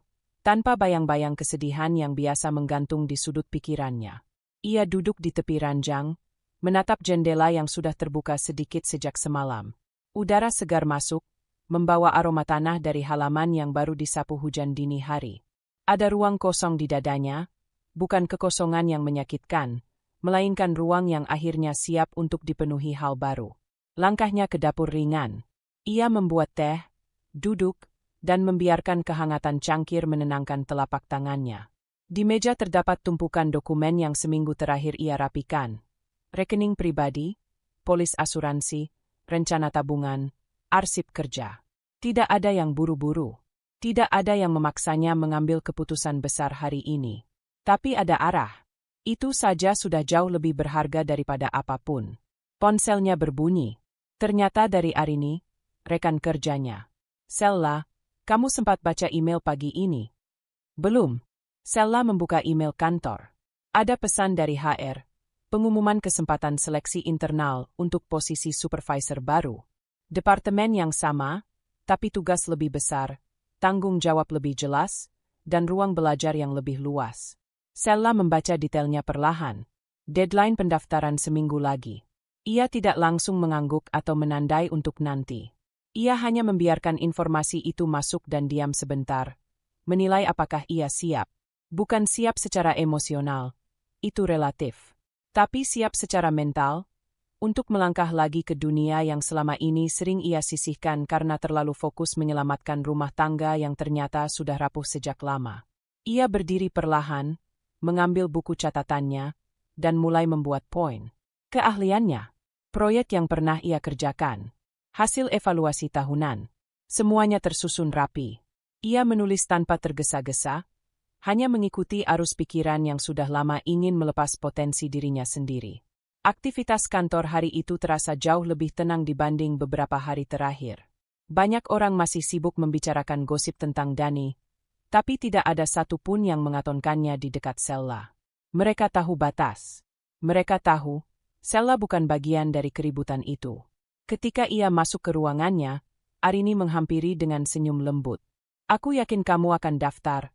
tanpa bayang-bayang kesedihan yang biasa menggantung di sudut pikirannya. Ia duduk di tepi ranjang, menatap jendela yang sudah terbuka sedikit sejak semalam. Udara segar masuk, membawa aroma tanah dari halaman yang baru disapu hujan dini hari. Ada ruang kosong di dadanya, bukan kekosongan yang menyakitkan, melainkan ruang yang akhirnya siap untuk dipenuhi hal baru. Langkahnya ke dapur ringan. Ia membuat teh, duduk, dan membiarkan kehangatan cangkir menenangkan telapak tangannya. Di meja terdapat tumpukan dokumen yang seminggu terakhir ia rapikan. Rekening pribadi, polis asuransi, rencana tabungan, arsip kerja. Tidak ada yang buru-buru. Tidak ada yang memaksanya mengambil keputusan besar hari ini. Tapi ada arah. Itu saja sudah jauh lebih berharga daripada apapun. Ponselnya berbunyi. Ternyata dari Arini, rekan kerjanya. Sella, kamu sempat baca email pagi ini? Belum. Sella membuka email kantor. Ada pesan dari HR. Pengumuman kesempatan seleksi internal untuk posisi supervisor baru. Departemen yang sama, tapi tugas lebih besar, tanggung jawab lebih jelas, dan ruang belajar yang lebih luas. Sella membaca detailnya perlahan. Deadline pendaftaran seminggu lagi. Ia tidak langsung mengangguk atau menandai untuk nanti. Ia hanya membiarkan informasi itu masuk dan diam sebentar, menilai apakah ia siap. Bukan siap secara emosional, itu relatif. Tapi siap secara mental, untuk melangkah lagi ke dunia yang selama ini sering ia sisihkan karena terlalu fokus menyelamatkan rumah tangga yang ternyata sudah rapuh sejak lama. Ia berdiri perlahan, mengambil buku catatannya, dan mulai membuat poin. Keahliannya, proyek yang pernah ia kerjakan, hasil evaluasi tahunan, semuanya tersusun rapi. Ia menulis tanpa tergesa-gesa, hanya mengikuti arus pikiran yang sudah lama ingin melepas potensi dirinya sendiri. Aktivitas kantor hari itu terasa jauh lebih tenang dibanding beberapa hari terakhir. Banyak orang masih sibuk membicarakan gosip tentang Dani, tapi tidak ada satu pun yang mengatonkannya di dekat Sella. Mereka tahu batas. Mereka tahu, Sella bukan bagian dari keributan itu. Ketika ia masuk ke ruangannya, Arini menghampiri dengan senyum lembut. "Aku yakin kamu akan daftar,"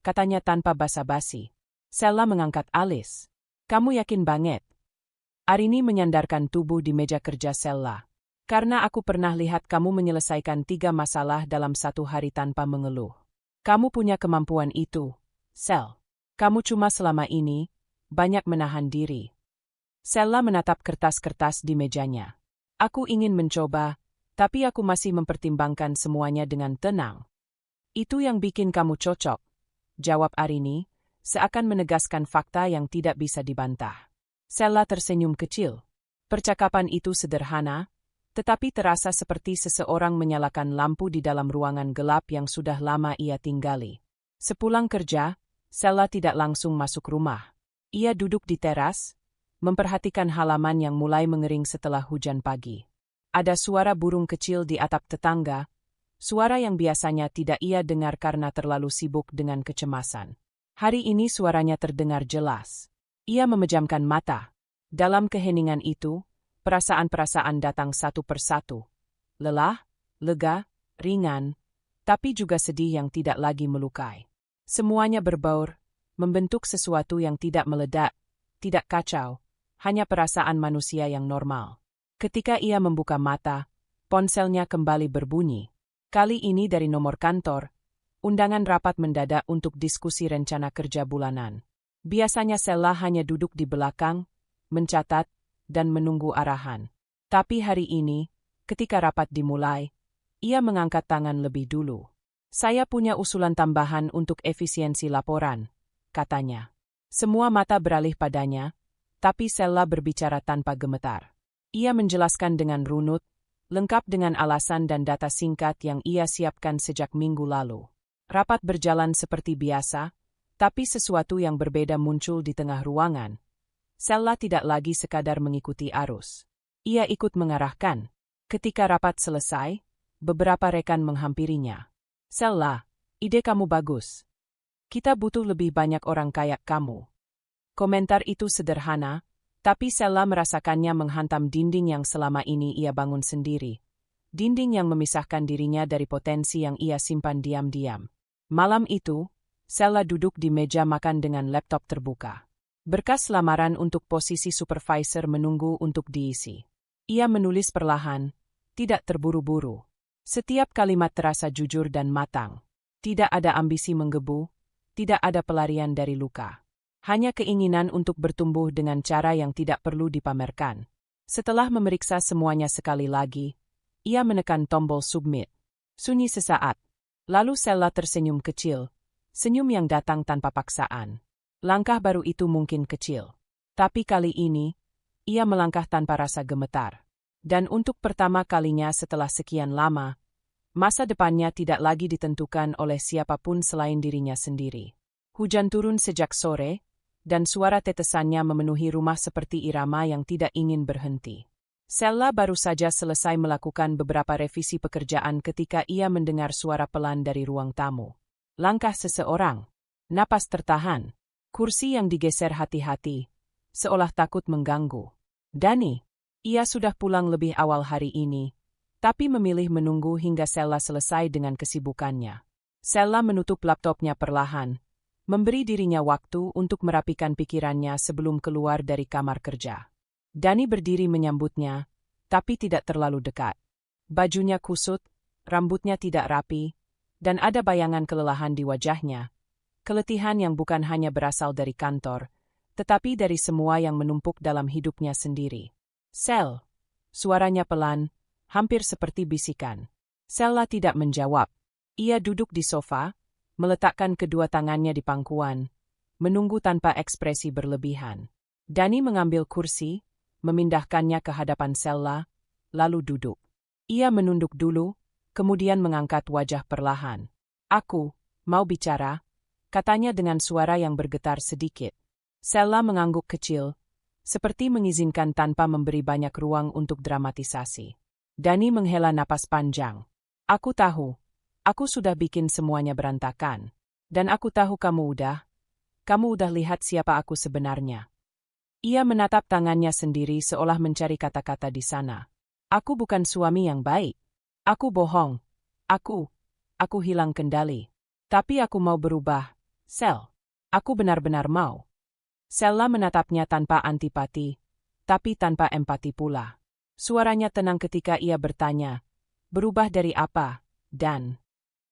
katanya tanpa basa-basi. Sella mengangkat alis. "Kamu yakin banget?" Arini menyandarkan tubuh di meja kerja Sella. "Karena aku pernah lihat kamu menyelesaikan 3 masalah dalam 1 hari tanpa mengeluh. Kamu punya kemampuan itu, Sel. Kamu cuma selama ini banyak menahan diri." Sella menatap kertas-kertas di mejanya. "Aku ingin mencoba, tapi aku masih mempertimbangkan semuanya dengan tenang." "Itu yang bikin kamu cocok," jawab Arini, seakan menegaskan fakta yang tidak bisa dibantah. Sella tersenyum kecil. Percakapan itu sederhana, tetapi terasa seperti seseorang menyalakan lampu di dalam ruangan gelap yang sudah lama ia tinggali. Sepulang kerja, Sella tidak langsung masuk rumah. Ia duduk di teras, memperhatikan halaman yang mulai mengering setelah hujan pagi. Ada suara burung kecil di atap tetangga, suara yang biasanya tidak ia dengar karena terlalu sibuk dengan kecemasan. Hari ini suaranya terdengar jelas. Ia memejamkan mata. Dalam keheningan itu, perasaan-perasaan datang satu persatu. Lelah, lega, ringan, tapi juga sedih yang tidak lagi melukai. Semuanya berbaur, membentuk sesuatu yang tidak meledak, tidak kacau, hanya perasaan manusia yang normal. Ketika ia membuka mata, ponselnya kembali berbunyi. Kali ini dari nomor kantor, undangan rapat mendadak untuk diskusi rencana kerja bulanan. Biasanya Sella hanya duduk di belakang, mencatat, dan menunggu arahan. Tapi hari ini, ketika rapat dimulai, ia mengangkat tangan lebih dulu. "Saya punya usulan tambahan untuk efisiensi laporan," katanya. Semua mata beralih padanya, tapi Sella berbicara tanpa gemetar. Ia menjelaskan dengan runut, lengkap dengan alasan dan data singkat yang ia siapkan sejak minggu lalu. Rapat berjalan seperti biasa, tapi sesuatu yang berbeda muncul di tengah ruangan. Sella tidak lagi sekadar mengikuti arus. Ia ikut mengarahkan. Ketika rapat selesai, beberapa rekan menghampirinya. "Sella, ide kamu bagus. Kita butuh lebih banyak orang kayak kamu." Komentar itu sederhana, tapi Sella merasakannya menghantam dinding yang selama ini ia bangun sendiri. Dinding yang memisahkan dirinya dari potensi yang ia simpan diam-diam. Malam itu, Sella duduk di meja makan dengan laptop terbuka. Berkas lamaran untuk posisi supervisor menunggu untuk diisi. Ia menulis perlahan, tidak terburu-buru. Setiap kalimat terasa jujur dan matang. Tidak ada ambisi menggebu, tidak ada pelarian dari luka. Hanya keinginan untuk bertumbuh dengan cara yang tidak perlu dipamerkan. Setelah memeriksa semuanya sekali lagi, ia menekan tombol submit. Sunyi sesaat. Lalu Sella tersenyum kecil, senyum yang datang tanpa paksaan. Langkah baru itu mungkin kecil. Tapi kali ini, ia melangkah tanpa rasa gemetar. Dan untuk pertama kalinya setelah sekian lama, masa depannya tidak lagi ditentukan oleh siapapun selain dirinya sendiri. Hujan turun sejak sore, dan suara tetesannya memenuhi rumah seperti irama yang tidak ingin berhenti. Sella baru saja selesai melakukan beberapa revisi pekerjaan ketika ia mendengar suara pelan dari ruang tamu. Langkah seseorang, napas tertahan, kursi yang digeser hati-hati, seolah takut mengganggu. Dani, ia sudah pulang lebih awal hari ini, tapi memilih menunggu hingga Sella selesai dengan kesibukannya. Sella menutup laptopnya perlahan, memberi dirinya waktu untuk merapikan pikirannya sebelum keluar dari kamar kerja. Dani berdiri menyambutnya, tapi tidak terlalu dekat. Bajunya kusut, rambutnya tidak rapi, dan ada bayangan kelelahan di wajahnya. Keletihan yang bukan hanya berasal dari kantor, tetapi dari semua yang menumpuk dalam hidupnya sendiri. "Sel," suaranya pelan, hampir seperti bisikan. Sella tidak menjawab. Ia duduk di sofa, meletakkan kedua tangannya di pangkuan, menunggu tanpa ekspresi berlebihan. Dani mengambil kursi, memindahkannya ke hadapan Sella, lalu duduk. Ia menunduk dulu, kemudian mengangkat wajah perlahan. "Aku mau bicara," katanya dengan suara yang bergetar sedikit. Sella mengangguk kecil, seperti mengizinkan tanpa memberi banyak ruang untuk dramatisasi. Dani menghela napas panjang. Aku tahu. Aku sudah bikin semuanya berantakan. Dan aku tahu kamu udah lihat siapa aku sebenarnya. Ia menatap tangannya sendiri seolah mencari kata-kata di sana. Aku bukan suami yang baik. Aku bohong. Aku hilang kendali. Tapi aku mau berubah, Sel. Aku benar-benar mau. Sela menatapnya tanpa antipati, tapi tanpa empati pula. Suaranya tenang ketika ia bertanya, berubah dari apa, Dan?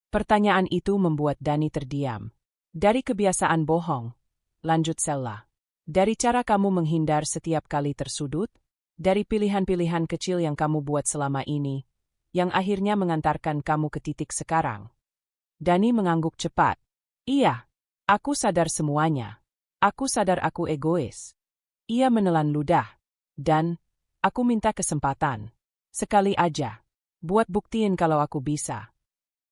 Pertanyaan itu membuat Dani terdiam. Dari kebiasaan bohong, lanjut Sela. Dari cara kamu menghindar setiap kali tersudut, dari pilihan-pilihan kecil yang kamu buat selama ini, yang akhirnya mengantarkan kamu ke titik sekarang. Dani mengangguk cepat. Iya, aku sadar semuanya. Aku sadar aku egois. Ia menelan ludah. Dan, aku minta kesempatan. Sekali aja. Buat buktiin kalau aku bisa.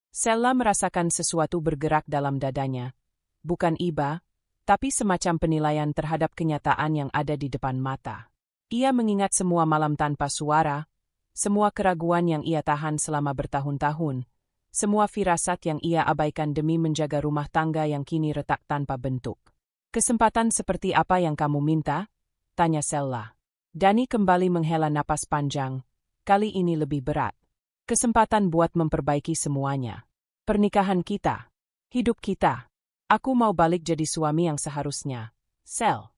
Sela merasakan sesuatu bergerak dalam dadanya. Bukan iba, tapi semacam penilaian terhadap kenyataan yang ada di depan mata. Ia mengingat semua malam tanpa suara, semua keraguan yang ia tahan selama bertahun-tahun, semua firasat yang ia abaikan demi menjaga rumah tangga yang kini retak tanpa bentuk. Kesempatan seperti apa yang kamu minta? Tanya Sela. Dani kembali menghela napas panjang. Kali ini lebih berat. Kesempatan buat memperbaiki semuanya. Pernikahan kita. Hidup kita. Aku mau balik jadi suami yang seharusnya. Sel.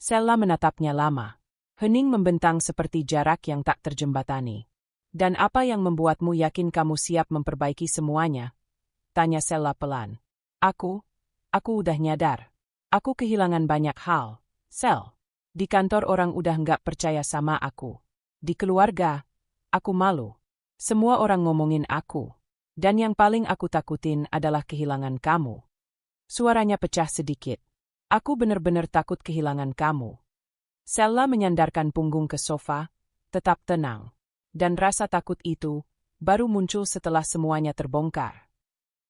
Sela menatapnya lama. Hening membentang seperti jarak yang tak terjembatani. Dan apa yang membuatmu yakin kamu siap memperbaiki semuanya? Tanya Sela pelan. Aku udah nyadar. Aku kehilangan banyak hal, Sel. Di kantor orang udah nggak percaya sama aku. Di keluarga, aku malu. Semua orang ngomongin aku. Dan yang paling aku takutin adalah kehilangan kamu. Suaranya pecah sedikit. Aku benar-benar takut kehilangan kamu. Sela menyandarkan punggung ke sofa, tetap tenang. Dan rasa takut itu baru muncul setelah semuanya terbongkar.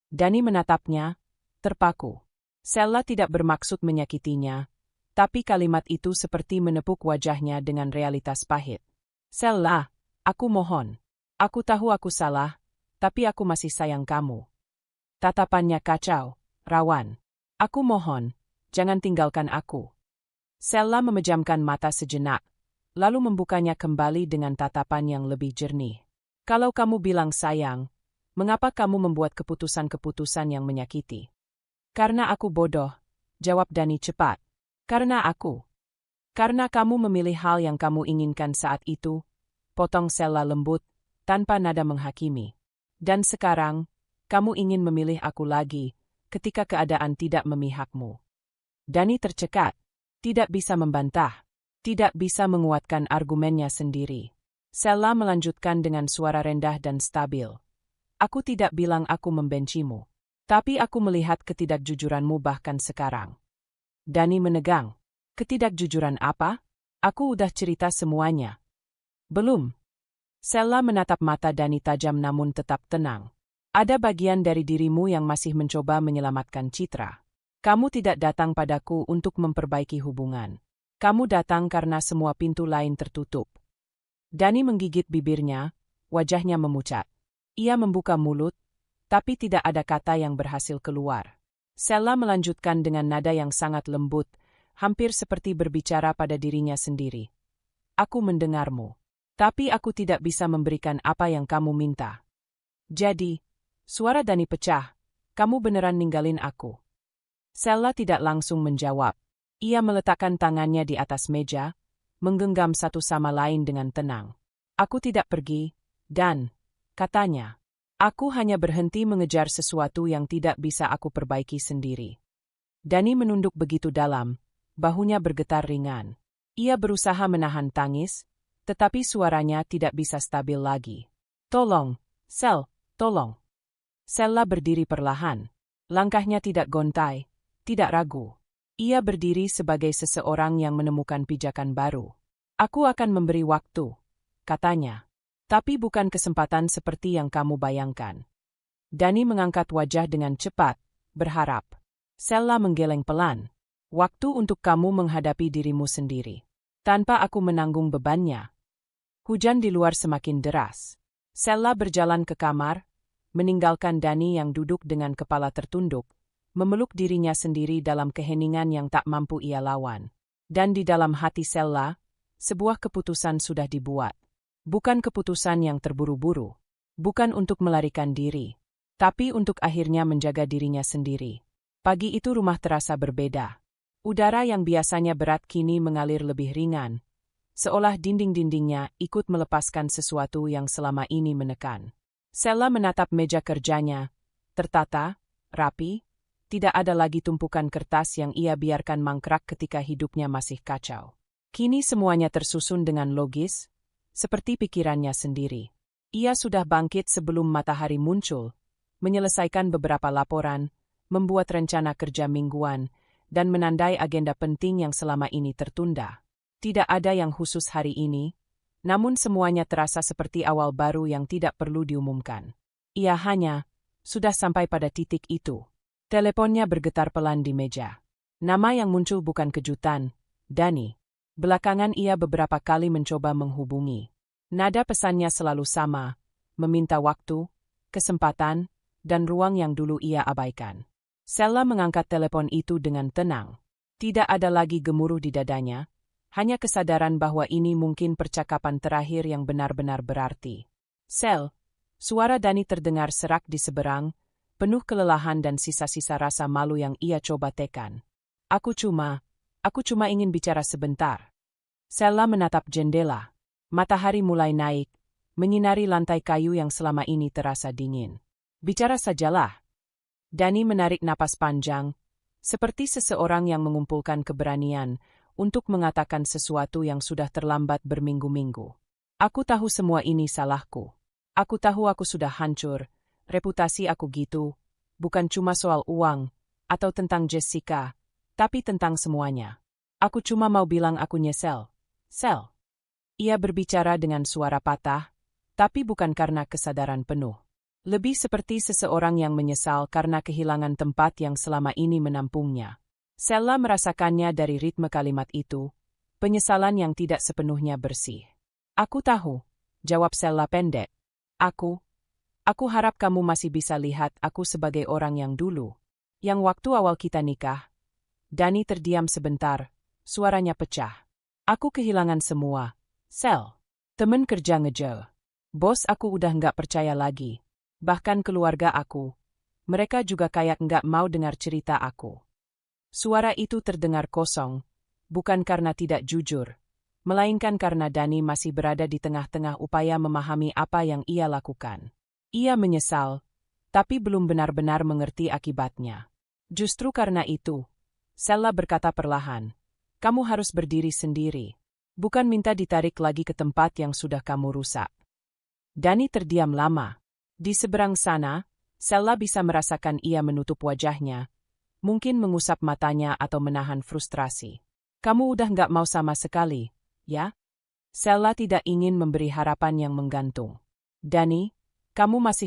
Dani menatapnya, terpaku. Sela tidak bermaksud menyakitinya, tapi kalimat itu seperti menepuk wajahnya dengan realitas pahit. Sela, aku mohon. Aku tahu aku salah, tapi aku masih sayang kamu. Tatapannya kacau, rawan. Aku mohon, jangan tinggalkan aku. Sela memejamkan mata sejenak, lalu membukanya kembali dengan tatapan yang lebih jernih. Kalau kamu bilang sayang, mengapa kamu membuat keputusan-keputusan yang menyakiti? Karena aku bodoh, jawab Dani cepat. Karena kamu memilih hal yang kamu inginkan saat itu, potong Sela lembut, tanpa nada menghakimi. Dan sekarang, kamu ingin memilih aku lagi, ketika keadaan tidak memihakmu. Dani tercekat, tidak bisa membantah, tidak bisa menguatkan argumennya sendiri. Sela melanjutkan dengan suara rendah dan stabil. Aku tidak bilang aku membencimu. Tapi aku melihat ketidakjujuranmu bahkan sekarang. Dani menegang. Ketidakjujuran apa? Aku udah cerita semuanya. Belum. Sela menatap mata Dani tajam namun tetap tenang. Ada bagian dari dirimu yang masih mencoba menyelamatkan citra. Kamu tidak datang padaku untuk memperbaiki hubungan. Kamu datang karena semua pintu lain tertutup. Dani menggigit bibirnya, wajahnya memucat. Ia membuka mulut, tapi tidak ada kata yang berhasil keluar. Sela melanjutkan dengan nada yang sangat lembut, hampir seperti berbicara pada dirinya sendiri. Aku mendengarmu, tapi aku tidak bisa memberikan apa yang kamu minta. Jadi, suara Dani pecah, kamu beneran ninggalin aku? Sela tidak langsung menjawab. Ia meletakkan tangannya di atas meja, menggenggam satu sama lain dengan tenang. Aku tidak pergi, Dan, katanya. Aku hanya berhenti mengejar sesuatu yang tidak bisa aku perbaiki sendiri. Dani menunduk begitu dalam, bahunya bergetar ringan. Ia berusaha menahan tangis, tetapi suaranya tidak bisa stabil lagi. Tolong, Sel, tolong. Sela berdiri perlahan. Langkahnya tidak gontai, tidak ragu. Ia berdiri sebagai seseorang yang menemukan pijakan baru. Aku akan memberi waktu, katanya. Tapi bukan kesempatan seperti yang kamu bayangkan. Dani mengangkat wajah dengan cepat, berharap. Sela menggeleng pelan. Waktu untuk kamu menghadapi dirimu sendiri. Tanpa aku menanggung bebannya. Hujan di luar semakin deras. Sela berjalan ke kamar, meninggalkan Dani yang duduk dengan kepala tertunduk, memeluk dirinya sendiri dalam keheningan yang tak mampu ia lawan. Dan di dalam hati Sella, sebuah keputusan sudah dibuat. Bukan keputusan yang terburu-buru. Bukan untuk melarikan diri. Tapi untuk akhirnya menjaga dirinya sendiri. Pagi itu rumah terasa berbeda. Udara yang biasanya berat kini mengalir lebih ringan. Seolah dinding-dindingnya ikut melepaskan sesuatu yang selama ini menekan. Sella menatap meja kerjanya. Tertata, rapi. Tidak ada lagi tumpukan kertas yang ia biarkan mangkrak ketika hidupnya masih kacau. Kini semuanya tersusun dengan logis, seperti pikirannya sendiri. Ia sudah bangkit sebelum matahari muncul, menyelesaikan beberapa laporan, membuat rencana kerja mingguan, dan menandai agenda penting yang selama ini tertunda. Tidak ada yang khusus hari ini, namun semuanya terasa seperti awal baru yang tidak perlu diumumkan. Ia hanya sudah sampai pada titik itu. Teleponnya bergetar pelan di meja. Nama yang muncul bukan kejutan, Dani. Belakangan ia beberapa kali mencoba menghubungi. Nada pesannya selalu sama, meminta waktu, kesempatan, dan ruang yang dulu ia abaikan. Sella mengangkat telepon itu dengan tenang. Tidak ada lagi gemuruh di dadanya, hanya kesadaran bahwa ini mungkin percakapan terakhir yang benar-benar berarti. Sel, suara Dani terdengar serak di seberang, penuh kelelahan dan sisa-sisa rasa malu yang ia coba tekan. Aku cuma ingin bicara sebentar. Sella menatap jendela. Matahari mulai naik, menyinari lantai kayu yang selama ini terasa dingin. Bicara sajalah. Dani menarik napas panjang, seperti seseorang yang mengumpulkan keberanian untuk mengatakan sesuatu yang sudah terlambat berminggu-minggu. Aku tahu semua ini salahku. Aku tahu aku sudah hancur. Reputasi aku gitu, bukan cuma soal uang, atau tentang Jessica, tapi tentang semuanya. Aku cuma mau bilang aku nyesel. Sel. Ia berbicara dengan suara patah, tapi bukan karena kesadaran penuh. Lebih seperti seseorang yang menyesal karena kehilangan tempat yang selama ini menampungnya. Sella merasakannya dari ritme kalimat itu, penyesalan yang tidak sepenuhnya bersih. Aku tahu, jawab Sella pendek. Aku harap kamu masih bisa lihat aku sebagai orang yang dulu. Yang waktu awal kita nikah. Dani terdiam sebentar, suaranya pecah. Aku kehilangan semua. Sel. Temen kerja ngejel. Bos aku udah nggak percaya lagi. Bahkan keluarga aku. Mereka juga kayak nggak mau dengar cerita aku. Suara itu terdengar kosong, bukan karena tidak jujur, melainkan karena Dani masih berada di tengah-tengah upaya memahami apa yang ia lakukan. Ia menyesal, tapi belum benar-benar mengerti akibatnya. Justru karena itu, Sella berkata perlahan, kamu harus berdiri sendiri, bukan minta ditarik lagi ke tempat yang sudah kamu rusak. Dani terdiam lama. Di seberang sana, Sella bisa merasakan ia menutup wajahnya, mungkin mengusap matanya atau menahan frustrasi. Kamu udah nggak mau sama sekali, ya? Sella tidak ingin memberi harapan yang menggantung. Dani, kamu masih